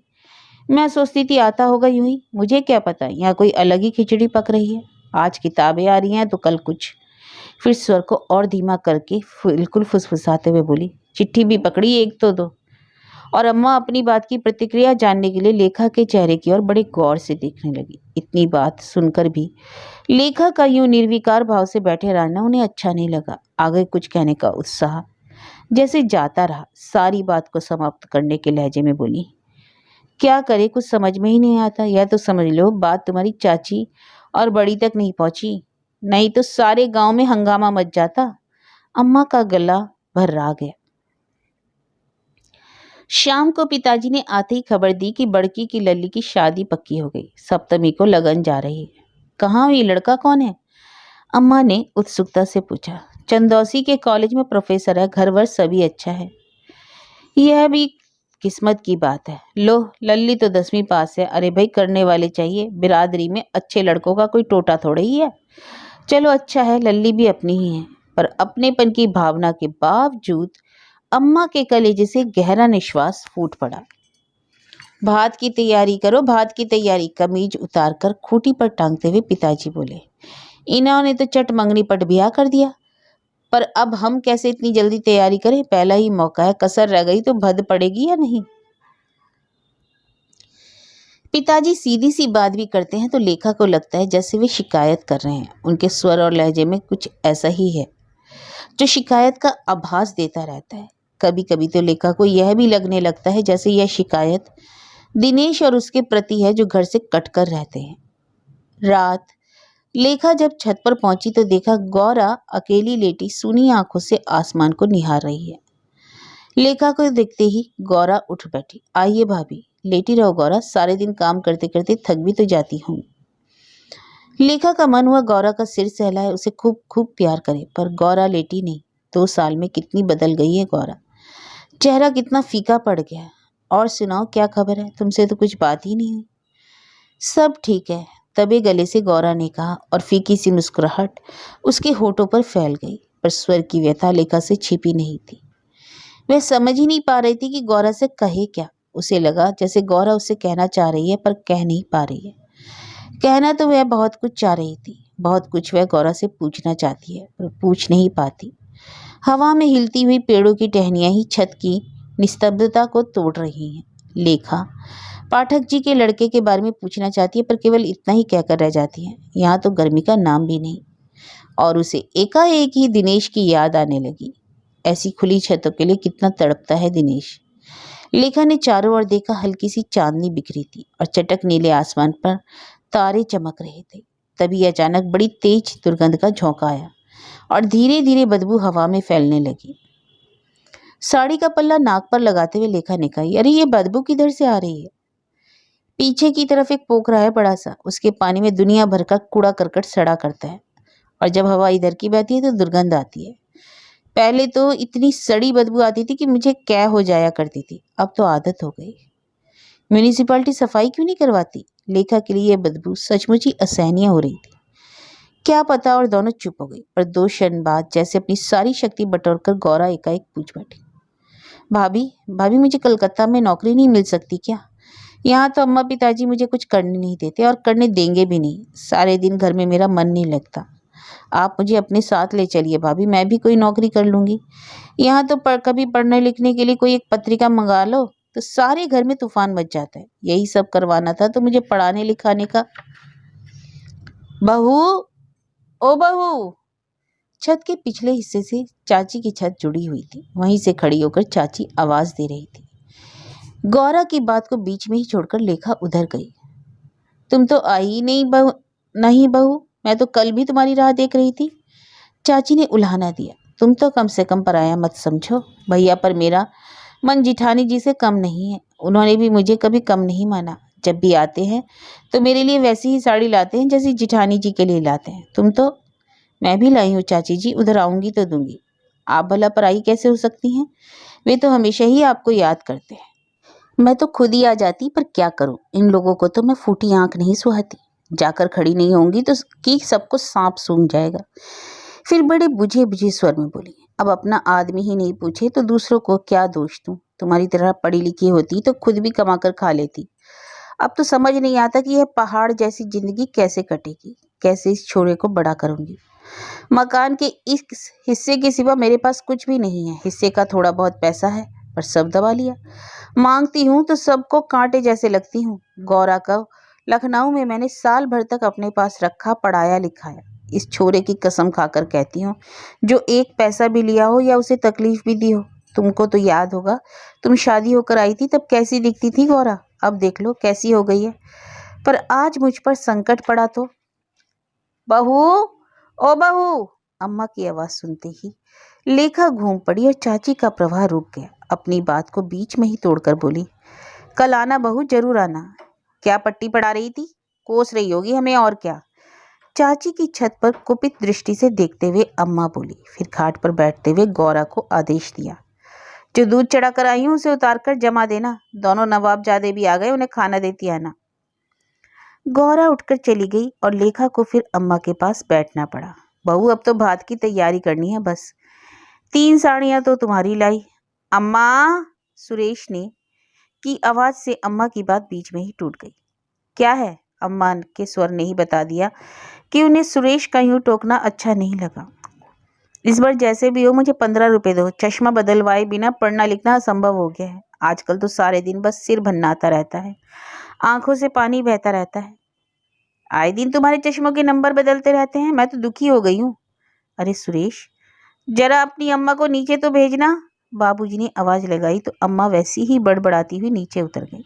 मैं सोचती थी आता होगा यूं ही। मुझे क्या पता यहाँ कोई अलग ही खिचड़ी पक रही है। आज किताबें आ रही हैं तो कल कुछ। फिर स्वर को और धीमा करके बिल्कुल फुसफुसाते हुए बोली, चिट्ठी भी पकड़ी एक तो दो। और अम्मा अपनी बात की प्रतिक्रिया जानने के लिए लेखा के चेहरे की ओर बड़े गौर से देखने लगी। इतनी बात सुनकर भी लेखा का यूं निर्विकार भाव से बैठे रहना उन्हें अच्छा नहीं लगा। आगे कुछ कहने का उत्साह जैसे जाता रहा। सारी बात को समाप्त करने के लहजे में बोली, क्या करे, कुछ समझ में ही नहीं आता। यह तो समझ लो बात तुम्हारी चाची और बड़ी तक नहीं पहुंची, नहीं तो सारे गांव में हंगामा मच जाता। अम्मा का गला भर्रा गया। शाम को पिताजी ने आते ही खबर दी कि बड़की की लल्ली की शादी पक्की हो गई। सप्तमी को लगन जा रही है। कहाँ हुई, लड़का कौन है? अम्मा ने उत्सुकता से पूछा। चंदौसी के कॉलेज में प्रोफेसर है, घर वर सभी अच्छा है। यह भी किस्मत की बात है। लो, लल्ली तो 10वीं पास है। अरे भाई करने वाले चाहिए। बिरादरी में अच्छे लड़कों का कोई टोटा थोड़ा ही है। चलो अच्छा है, लल्ली भी अपनी ही है। पर अपनेपन की भावना के बावजूद अम्मा के कलेजे से गहरा निश्वास फूट पड़ा। भात की तैयारी करो, भात की तैयारी। कमीज उतारकर खूंटी पर टांगते हुए पिताजी बोले, इन्होंने तो चट मंगनी पट ब्याह कर दिया, पर अब हम कैसे इतनी जल्दी तैयारी करें। पहला ही मौका है, कसर रह गई तो भद पड़ेगी या नहीं। पिताजी सीधी सी बात भी करते हैं तो लेखा को लगता है जैसे वे शिकायत कर रहे हैं। उनके स्वर और लहजे में कुछ ऐसा ही है। जो शिकायत का आभास देता रहता है। कभी कभी तो लेखा को यह भी लगने लगता है जैसे यह शिकायत दिनेश और उसके प्रति है, जो घर से कटकर रहते हैं। रात लेखा जब छत पर पहुंची तो देखा गौरा अकेली लेटी सूनी आंखों से आसमान को निहार रही है। लेखा को देखते ही गौरा उठ बैठी। आइए भाभी, लेटी रहो गौरा, सारे दिन काम करते करते थक भी तो जाती हूँ। लेखा का मन हुआ गौरा का सिर सहलाए, उसे खूब खूब प्यार करे, पर गौरा लेटी नहीं। 2 साल में कितनी बदल गई है गौरा, चेहरा कितना फीका पड़ गया है। और सुनाओ, क्या खबर है? तुमसे तो कुछ बात ही नहीं हुई। सब ठीक है, तबे गले से गौरा ने कहा, और फीकी सी मुस्कुराहट उसके होठों पर फैल गई, पर स्वर की व्यथा लेखा से छिपी नहीं थी। वह समझ ही नहीं पा रही थी कि गौरा से कहे क्या। उसे लगा जैसे गौरा उसे कहना चाह रही है पर कह नहीं पा रही है। कहना तो वह बहुत कुछ चाह रही थी, बहुत कुछ वह गौरा से पूछना चाहती है, पर पूछ नहीं पाती। हवा में हिलती हुई पेड़ों की टहनियां ही छत की निस्तब्धता को तोड़ रही हैं। लेखा पाठक जी के लड़के के बारे में पूछना चाहती है, पर केवल इतना ही कहकर रह जाती है। यहाँ तो गर्मी का नाम भी नहीं। और उसे एकाएक ही दिनेश की याद आने लगी। ऐसी खुली छतों के लिए कितना तड़पता है दिनेश। लेखा ने चारों ओर देखा, हल्की सी चांदनी बिखरी थी और चटक नीले आसमान पर तारे चमक रहे थे। तभी अचानक बड़ी तेज दुर्गंध का झोंका आया और धीरे धीरे बदबू हवा में फैलने लगी। साड़ी का पल्ला नाक पर लगाते हुए लेखा ने कहा, अरे ये बदबू किधर से आ रही है? पीछे की तरफ एक पोखरा है बड़ा सा, उसके पानी में दुनिया भर का कूड़ा करकट सड़ा करता है, और जब हवा इधर की बहती है तो दुर्गंध आती है। पहले तो इतनी सड़ी बदबू आती थी कि मुझे कै हो जाया करती थी, अब तो आदत हो गई। म्यूनिसिपैलिटी सफाई क्यों नहीं करवाती? लेखा के लिए यह बदबू सचमुच ही असहनीय हो रही थी। क्या पता, और दोनों चुप हो गई। पर 2 क्षण बाद जैसे अपनी सारी शक्ति बटोरकर गौरा एकाएक पूछ बैठी, भाभी भाभी मुझे कलकत्ता में नौकरी नहीं मिल सकती क्या? यहाँ तो अम्मा पिताजी मुझे कुछ करने नहीं देते और करने देंगे भी नहीं। सारे दिन घर में मेरा मन नहीं लगता। आप मुझे अपने साथ ले चलिए भाभी, मैं भी कोई नौकरी कर लूँगी। यहाँ तो कभी पढ़ने लिखने के लिए कोई एक पत्रिका मंगा लो तो सारे घर में तूफान मच जाता है। यही सब करवाना था तो मुझे पढ़ाने लिखाने का। बहू, ओ बहू। छत के पिछले हिस्से से चाची की छत जुड़ी हुई थी। वहीं से खड़ी होकर चाची आवाज दे रही थी। गौरा की बात को बीच में ही छोड़कर लेखा उधर गई। तुम तो आई नहीं बहू। नहीं बहू, मैं तो कल भी तुम्हारी राह देख रही थी। चाची ने उल्हाना दिया। तुम तो कम से कम पराया मत समझो। भैया पर मेरा मन जिठानी जी से कम नहीं है। उन्होंने भी मुझे कभी कम नहीं माना। जब भी आते हैं तो मेरे लिए वैसी ही साड़ी लाते हैं जैसी जिठानी जी के लिए लाते हैं। तुम तो। मैं भी लाई हूँ चाची जी, उधर आऊंगी तो दूंगी। आप भला पराई कैसे हो सकती हैं? वे तो हमेशा ही आपको याद करते हैं। मैं तो खुद ही आ जाती, पर क्या करूं, इन लोगों को तो मैं फूटी आंख नहीं सुहाती। जाकर खड़ी नहीं होंगी तो कि सबको सांप सूंघ जाएगा। फिर बड़े बुझे बुझे स्वर में बोली, अब अपना आदमी ही नहीं पूछे तो दूसरों को क्या दोष दूं? तुम्हारी तरह पढ़ी लिखी होती तो खुद भी कमा कर खा लेती। अब तो समझ नहीं आता कि यह पहाड़ जैसी जिंदगी कैसे कटेगी, कैसे इस छोरे को बड़ा करूंगी। मकान के इस हिस्से के सिवा मेरे पास कुछ भी नहीं है। हिस्से का थोड़ा बहुत पैसा है, पर सब दबा लिया। मांगती हूँ तो सबको कांटे जैसे लगती हूँ। गौरा का लखनऊ में मैंने साल भर तक अपने पास रखा, पढ़ाया लिखाया। इस छोरे की कसम खाकर कहती हूँ, जो एक पैसा भी लिया हो या उसे तकलीफ भी दी हो। तुमको तो याद होगा, तुम शादी होकर आई थी तब कैसी दिखती थी गौरा, अब देख लो कैसी हो गई है। पर आज मुझ पर संकट पड़ा तो। बहू, ओ बहू। अम्मा की आवाज सुनते ही लेखा घूम पड़ी और चाची का प्रवाह रुक गया। अपनी बात को बीच में ही तोड़कर बोली, कल आना बहू, जरूर आना। क्या पट्टी पढ़ा रही थी? कोस रही होगी हमें, और क्या। चाची की छत पर कुपित दृष्टि से देखते हुए अम्मा बोली, फिर खाट पर बैठते हुए गौरा को आदेश दिया, जो दूध चढ़ा कर आई हूँ उसे उतार कर जमा देना। दोनों नवाबजादे भी आ गए, उन्हें खाना देती आना। गौरा उठकर चली गई और लेखा को फिर अम्मा के पास बैठना पड़ा। बहू, अब तो भात की तैयारी करनी है बस। 3 साड़ियां तो तुम्हारी लाई। अम्मा। सुरेश ने की आवाज से अम्मा की बात बीच में ही टूट गई। क्या है? अम्मा के स्वर ने ही बता दिया कि उन्हें सुरेश का यूं टोकना अच्छा नहीं लगा। इस बार जैसे भी हो मुझे 15 रुपए दो। चश्मा बदलवाए बिना पढ़ना लिखना असंभव हो गया है। आजकल तो सारे दिन बस सिर भन्नाता रहता है, आंखों से पानी बहता रहता है। आए दिन तुम्हारे चश्मों के नंबर बदलते रहते हैं, मैं तो दुखी हो गई हूँ। अरे सुरेश, जरा अपनी अम्मा को नीचे तो भेजना। बाबूजी ने आवाज लगाई तो अम्मा वैसी ही बड़बड़ाती हुई नीचे उतर गई।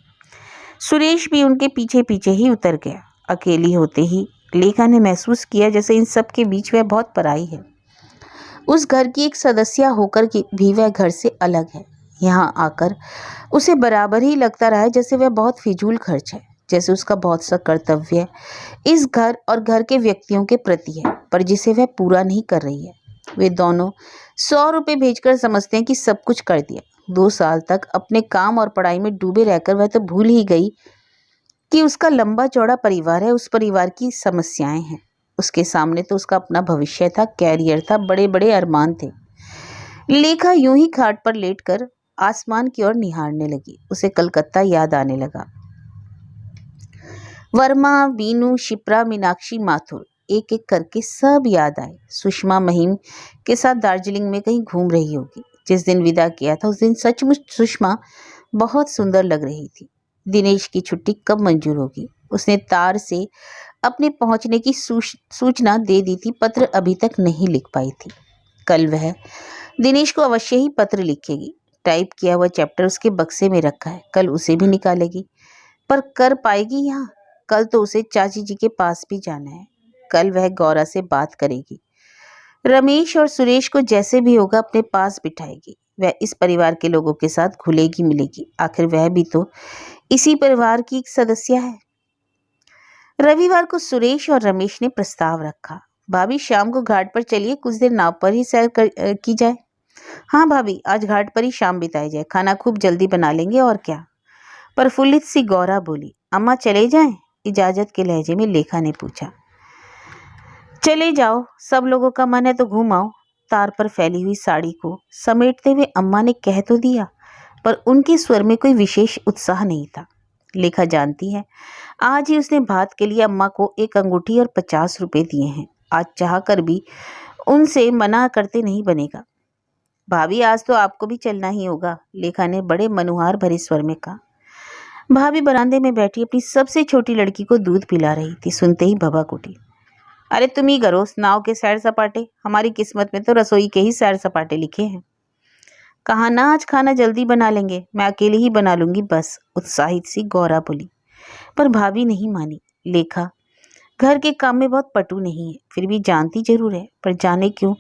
सुरेश भी उनके पीछे पीछे ही उतर गया। अकेली होते ही लेखा ने महसूस किया जैसे इन सब के बीच वह बहुत पराई है। उस घर की एक सदस्य होकर के भी वह घर से अलग है। यहाँ आकर उसे बराबर ही लगता रहा है जैसे वह बहुत फिजूल खर्च है, जैसे उसका बहुत सा कर्तव्य इस घर और घर के व्यक्तियों के प्रति है, पर जिसे वह पूरा नहीं कर रही है। वे दोनों 100 रुपये भेजकर समझते हैं कि सब कुछ कर दिया। 2 साल तक अपने काम और पढ़ाई में डूबे रहकर वह तो भूल ही गई कि उसका लंबा चौड़ा परिवार है, उस परिवार की समस्याएं हैं। उसके सामने तो उसका अपना भविष्य था, कैरियर था, बड़े बड़े अरमान थे। लेखा यूं ही खाट पर लेटकर आसमान की ओर निहारने लगी। उसे कलकत्ता याद आने लगा। वर्मा, बीनू, शिप्रा, मीनाक्षी, माथुर, एक एक करके सब याद आए। सुषमा महिम के साथ दार्जिलिंग में कहीं घूम रही होगी। जिस दिन विदा किया था उस दिन सचमुच सुषमा बहुत सुंदर लग रही थी। दिनेश की छुट्टी कब मंजूर होगी? उसने तार से अपने पहुंचने की सूचना दे दी थी, पत्र अभी तक नहीं लिख पाई थी। कल वह दिनेश को अवश्य ही पत्र लिखेगी। टाइप किया हुआ चैप्टर उसके बक्से में रखा है, कल उसे भी निकालेगी। पर कर पाएगी यहाँ? कल तो उसे चाची जी के पास भी जाना है। कल वह गौरा से बात करेगी। रमेश और सुरेश को जैसे भी होगा अपने पास बिठाएगी। वह इस परिवार के लोगों के साथ घुलेगी मिलेगी। आखिर वह भी तो इसी परिवार की एक सदस्य है। रविवार को सुरेश और रमेश ने प्रस्ताव रखा, भाभी शाम को घाट पर चलिए, कुछ देर नाव पर ही सैर की जाए। हाँ भाभी, आज घाट पर ही शाम बिताई जाए, खाना खूब जल्दी बना लेंगे और क्या। प्रफुल्लित सी गौरा बोली। अम्मा चले जाएं? इजाजत के लहजे में लेखा ने पूछा। चले जाओ, सब लोगों का मन है तो घूम आओ। तार पर फैली हुई साड़ी को समेटते हुए अम्मा ने कह तो दिया, पर उनके स्वर में कोई विशेष उत्साह नहीं था। लेखा जानती है, आज ही उसने भात के लिए अम्मा को एक अंगूठी और 50 रुपए दिए हैं। आज चाह कर भी उनसे मना करते नहीं बनेगा। भाभी, आज तो आपको भी चलना ही होगा, लेखा ने बड़े मनुहार भरे स्वर में कहा। भाभी बरामदे में बैठी अपनी सबसे छोटी लड़की को दूध पिला रही थी। सुनते ही भभक उठी। अरे तुम ही करो नाव के सैर सपाटे, हमारी किस्मत में तो रसोई के ही सैर सपाटे लिखे हैं। कहा ना आज खाना जल्दी बना लेंगे, मैं अकेले ही बना लूंगी बस, उत्साहित सी गौरा बोली। पर भाभी नहीं मानी। लेखा घर के काम में बहुत पटु नहीं है, फिर भी जानती जरूर है, पर जाने क्यों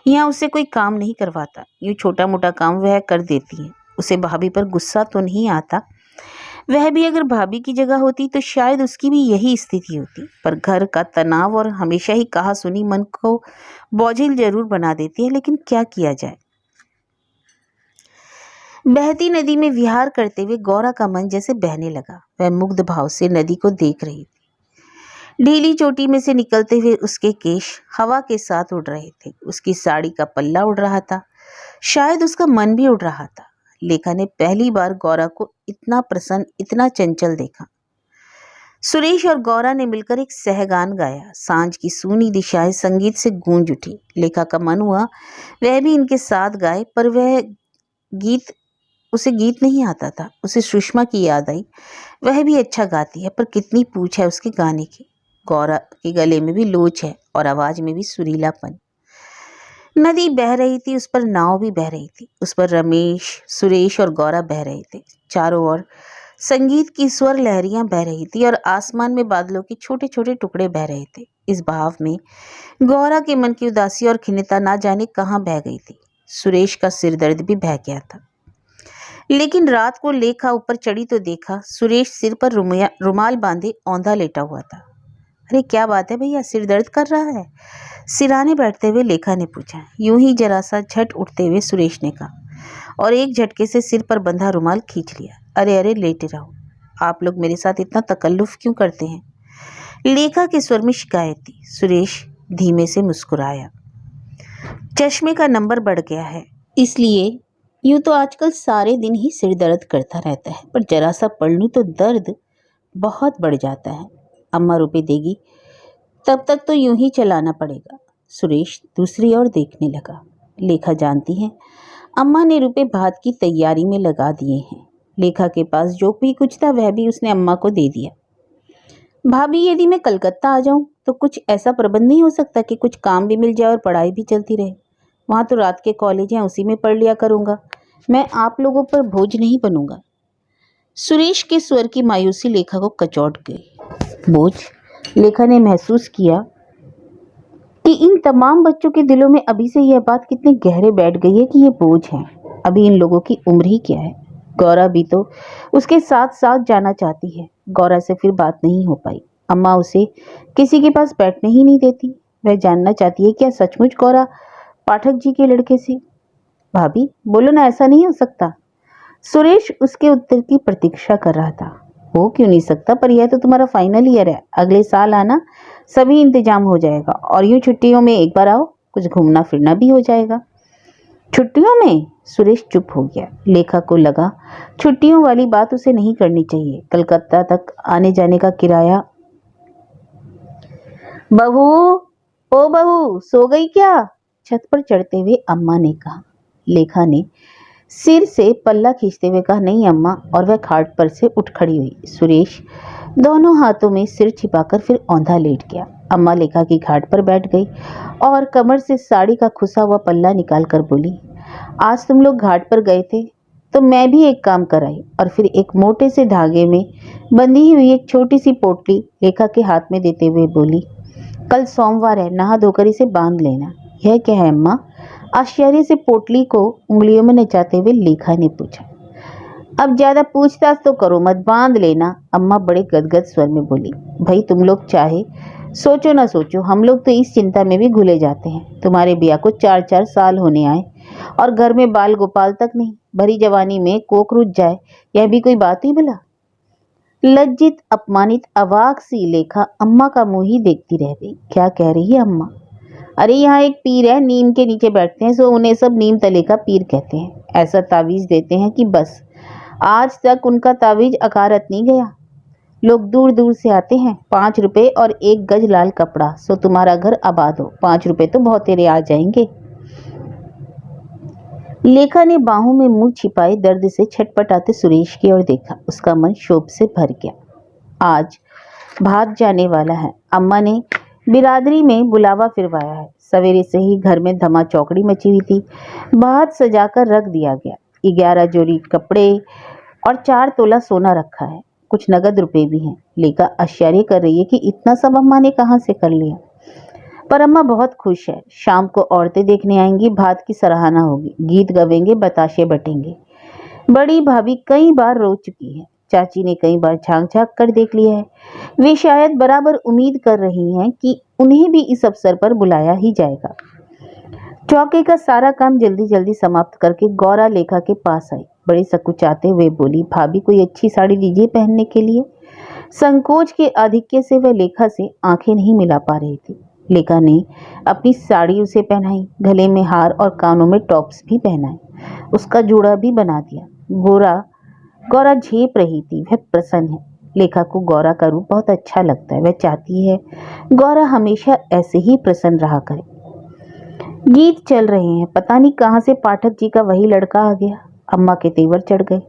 यहाँ उससे कोई काम नहीं करवाता। यूँ छोटा मोटा काम वह कर देती है। उसे भाभी पर गुस्सा तो नहीं आता। वह भी अगर भाभी की जगह होती तो शायद उसकी भी यही स्थिति होती। पर घर का तनाव और हमेशा ही कहा सुनी मन को बोझिल जरूर बना देती है, लेकिन क्या किया जाए। बहती नदी में विहार करते हुए गौरा का मन जैसे बहने लगा। वह मुग्ध भाव से नदी को देख रही थी। ढीली चोटी में से निकलते हुए उसके केश हवा के साथ उड़ रहे थे। उसकी साड़ी का पल्ला उड़ रहा था, शायद उसका मन भी उड़ रहा था। लेखा ने पहली बार गौरा को इतना प्रसन्न, इतना चंचल देखा। सुरेश और गौरा ने मिलकर एक सहगान गाया। सांझ की सूनी दिशाएं संगीत से गूंज उठी। लेखा का मन हुआ वह भी इनके साथ गाए, पर उसे गीत नहीं आता था। उसे सुषमा की याद आई, वह भी अच्छा गाती है, पर कितनी पूछ है उसके गाने की। गौरा के गले में भी लोच है और आवाज में भी सुरीलापन। नदी बह रही थी, उस पर नाव भी बह रही थी। उस पर रमेश, सुरेश और गौरा बह रहे थे। चारों ओर संगीत की स्वर लहरियां बह रही थी और आसमान में बादलों के छोटे छोटे टुकड़े बह रहे थे। इस भाव में गौरा के मन की उदासी और खिन्नता ना जाने कहाँ बह गई थी। सुरेश का सिर दर्द भी बह गया था। लेकिन रात को लेखा ऊपर चढ़ी तो देखा सुरेश सिर पर रुमाल बांधे औंधा लेटा हुआ था। अरे क्या बात है भैया, सिर दर्द कर रहा है? सिराने बैठते हुए लेखा ने पूछा। यूं ही जरा सा झट उठते हुए सुरेश ने कहा और एक झटके से सिर पर बंधा रुमाल खींच लिया। अरे अरे लेटे रहो, आप लोग मेरे साथ इतना तकल्लुफ क्यों करते हैं? लेखा के स्वर में शिकायत थी। सुरेश धीमे से मुस्कुराया। चश्मे का नंबर बढ़ गया है, इसलिए यूं तो आजकल सारे दिन ही सिर दर्द करता रहता है, पर जरा सा पढ़ लूं तो दर्द बहुत बढ़ जाता है। अम्मा रुपए देगी, तब तक तो यूं ही चलाना पड़ेगा। सुरेश दूसरी ओर देखने लगा। लेखा जानती है, अम्मा ने रुपए भात की तैयारी में लगा दिए हैं। लेखा के पास जो भी कुछ था वह भी उसने अम्मा को दे दिया। भाभी, यदि मैं कलकत्ता आ जाऊं तो कुछ ऐसा प्रबंध नहीं हो सकता कि कुछ काम भी मिल जाए और पढ़ाई भी चलती रहे? वहाँ तो रात के कॉलेज हैं, उसी में पढ़ लिया करूँगा। मैं आप लोगों पर बोझ नहीं बनूंगा। सुरेश के स्वर की मायूसी लेखा को कचोट गई। बोझ? लेखा ने महसूस किया कि इन तमाम बच्चों के दिलों में अभी से यह बात कितने गहरे बैठ गई है कि ये बोझ है। अभी इन लोगों की उम्र ही क्या है। गौरा भी तो उसके साथ साथ जाना चाहती है। गौरा से फिर बात नहीं हो पाई। अम्मा उसे किसी के पास बैठने ही नहीं देती। वह जानना चाहती है क्या सचमुच गौरा पाठक जी के लड़के से। भाभी बोलो ना, ऐसा नहीं हो सकता। सुरेश उसके उत्तर की प्रतीक्षा कर रहा था। हो क्यों नहीं सकता, पर यह तो तुम्हारा फाइनल ईयर है। अगले साल आना, सभी इंतजाम हो जाएगा। और यूं छुट्टियों में एक बार आओ, कुछ घूमना फिरना भी हो जाएगा। छुट्टियों में? सुरेश चुप हो गया। लेखा को लगा छुट्टियों वाली बात उसे नहीं करनी चाहिए। कलकत्ता तक आने जाने का किराया। बहू, ओ बहू, सो गई क्या? छत पर चढ़ते हुए अम्मा ने कहा। लेखा ने सिर से पल्ला खींचते हुए कहा, नहीं अम्मा, और वह खाट पर से उठ खड़ी हुई। सुरेश दोनों हाथों में सिर छिपाकर फिर औंधा लेट गया। अम्मा लेखा की खाट पर बैठ गई और कमर से साड़ी का खुसा हुआ पल्ला निकाल कर बोली, आज तुम लोग घाट पर गए थे तो मैं भी एक काम कराई। और फिर एक मोटे से धागे में बंधी हुई एक छोटी सी पोटली लेखा के हाथ में देते हुए बोली, कल सोमवार है, नहा धोकर इसे बांध लेना। यह क्या है अम्मा? आश्चर्य से पोटली को उंगलियों में नचाते हुए लेखा ने पूछा। अब ज्यादा पूछताछ तो करो मत, बांध लेना। अम्मा बड़े गदगद स्वर में बोली, भाई तुम लोग चाहे सोचो ना सोचो, हम लोग तो इस चिंता में भी घुले जाते हैं। तुम्हारे ब्याह को 4-4 साल होने आए और घर में बाल गोपाल तक नहीं। भरी जवानी में कोक रुझ जाए, यह भी कोई बात ही भला। लज्जित, अपमानित, अवाक सी लेखा अम्मा का मुंह ही देखती रह गई। क्या कह रही है अम्मा? अरे यहाँ एक पीर है, नीम के नीचे बैठते हैं, सो उन्हें सब नीम तले का पीर कहते हैं। ऐसा तावीज देते हैं कि बस आज तक उनका तावीज अकारत नहीं गया। लोग दूर दूर से आते हैं। 5 रुपए और 1 गज लाल कपड़ा, सो तुम्हारा घर आबाद हो। 5 रुपए तो बहुत तेरे आ जाएंगे। लेखा ने बाहों में मुंह छिपाए दर्द से छटपटाते सुरेश की ओर देखा। उसका मन शोक से भर गया। आज भाग जाने वाला है। अम्मा ने बिरादरी में बुलावा फिरवाया है। सवेरे से ही घर में धमा चौकड़ी मची हुई थी। भात सजाकर रख दिया गया। 11 जोड़ी कपड़े और 4 तोला सोना रखा है। कुछ नगद रुपए भी हैं। लेखा आश्चर्य कर रही है कि इतना सब अम्मा ने कहाँ से कर लिया। पर अम्मा बहुत खुश है। शाम को औरतें देखने आएंगी, भात की सराहना होगी, गीत गवेंगे, बताशे बटेंगे। बड़ी भाभी कई बार रो चुकी है। चाची ने कई बार झांक झांक कर देख लिया है। वे शायद बराबर उम्मीद कर रही हैं कि उन्हें भी इस अवसर पर बुलाया ही जाएगा। चौके का सारा काम जल्दी जल्दी समाप्त करके गौरा लेखा के पास आई। बड़े सकुचाते हुए बोली, भाभी कोई अच्छी साड़ी दीजिए पहनने के लिए। संकोच के आधिक्य से वह लेखा से आंखें नहीं मिला पा रही थी। लेखा ने अपनी साड़ी उसे पहनाई, गले में हार और कानों में टॉप्स भी पहनाए, उसका जूड़ा भी बना दिया। गौरा झेप रही थी। वह प्रसन्न है। लेखा को गौरा का रूप बहुत अच्छा लगता है। वह चाहती है गौरा हमेशा ऐसे ही प्रसन्न रहा करे। गीत चल रहे हैं। पता नहीं कहाँ से पाठक जी का वही लड़का आ गया। अम्मा के तेवर चढ़ गए।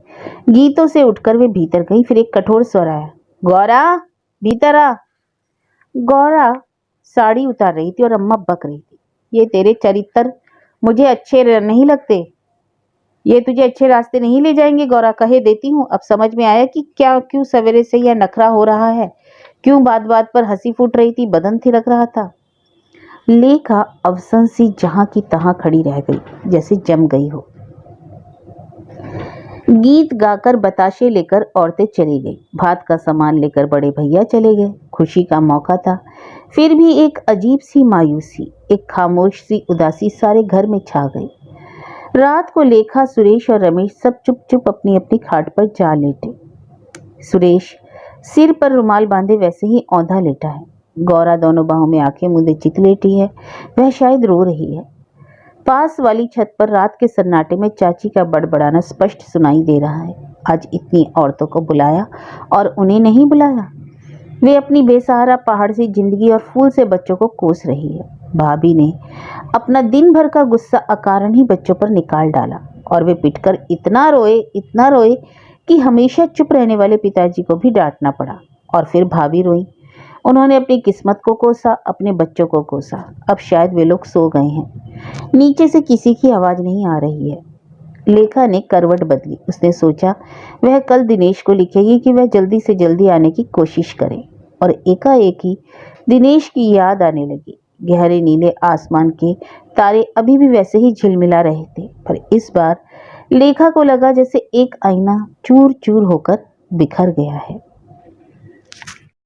गीतों से उठकर वे भीतर गई। फिर एक कठोर स्वर आया, गौरा भीतर आ। गौरा साड़ी उतार रही थी और अम्मा बक रही थी, ये तेरे चरित्र मुझे अच्छे नहीं लगते, ये तुझे अच्छे रास्ते नहीं ले जाएंगे। गौरा कहे देती हूँ। अब समझ में आया कि क्यों सवेरे से यह नखरा हो रहा है, क्यों बात बात पर हंसी फूट रही थी, बदन थिरक रहा था। लेखा अवसन सी जहां की तहां खड़ी रह गई, जैसे जम गई हो। गीत गाकर बताशे लेकर औरतें चली गई। भात का सामान लेकर बड़े भैया चले गए। खुशी का मौका था, फिर भी एक अजीब सी मायूसी, एक खामोश सी उदासी सारे घर में छा गई। रात को लेखा, सुरेश और रमेश सब चुप चुप अपनी अपनी खाट पर जा लेटे। सुरेश सिर पर रुमाल बांधे वैसे ही औंधा लेटा है। गौरा दोनों बाहों में आंखें मूंदे चित लेटी है। वह शायद रो रही है। पास वाली छत पर रात के सन्नाटे में चाची का बड़बड़ाना स्पष्ट सुनाई दे रहा है। आज इतनी औरतों को बुलाया और उन्हें नहीं बुलाया। वे अपनी बेसहारा पहाड़ से जिंदगी और फूल से बच्चों को कोस रही है। भाभी ने अपना दिन भर का गुस्सा अकारण ही बच्चों पर निकाल डाला और वे पिटकर इतना रोए कि हमेशा चुप रहने वाले पिताजी को भी डांटना पड़ा। और फिर भाभी रोई। उन्होंने अपनी किस्मत को कोसा, अपने बच्चों को कोसा। अब शायद वे लोग सो गए हैं। नीचे से किसी की आवाज नहीं आ रही है। लेखा ने करवट बदली। उसने सोचा वह कल दिनेश को लिखेगी कि वह जल्दी से जल्दी आने की कोशिश करे, और एकाएक ही दिनेश की याद आने लगी। गहरे नीले आसमान के तारे अभी भी वैसे ही झिलमिला रहे थे, पर इस बार लेखा को लगा जैसे एक आईना चूर चूर होकर बिखर गया है।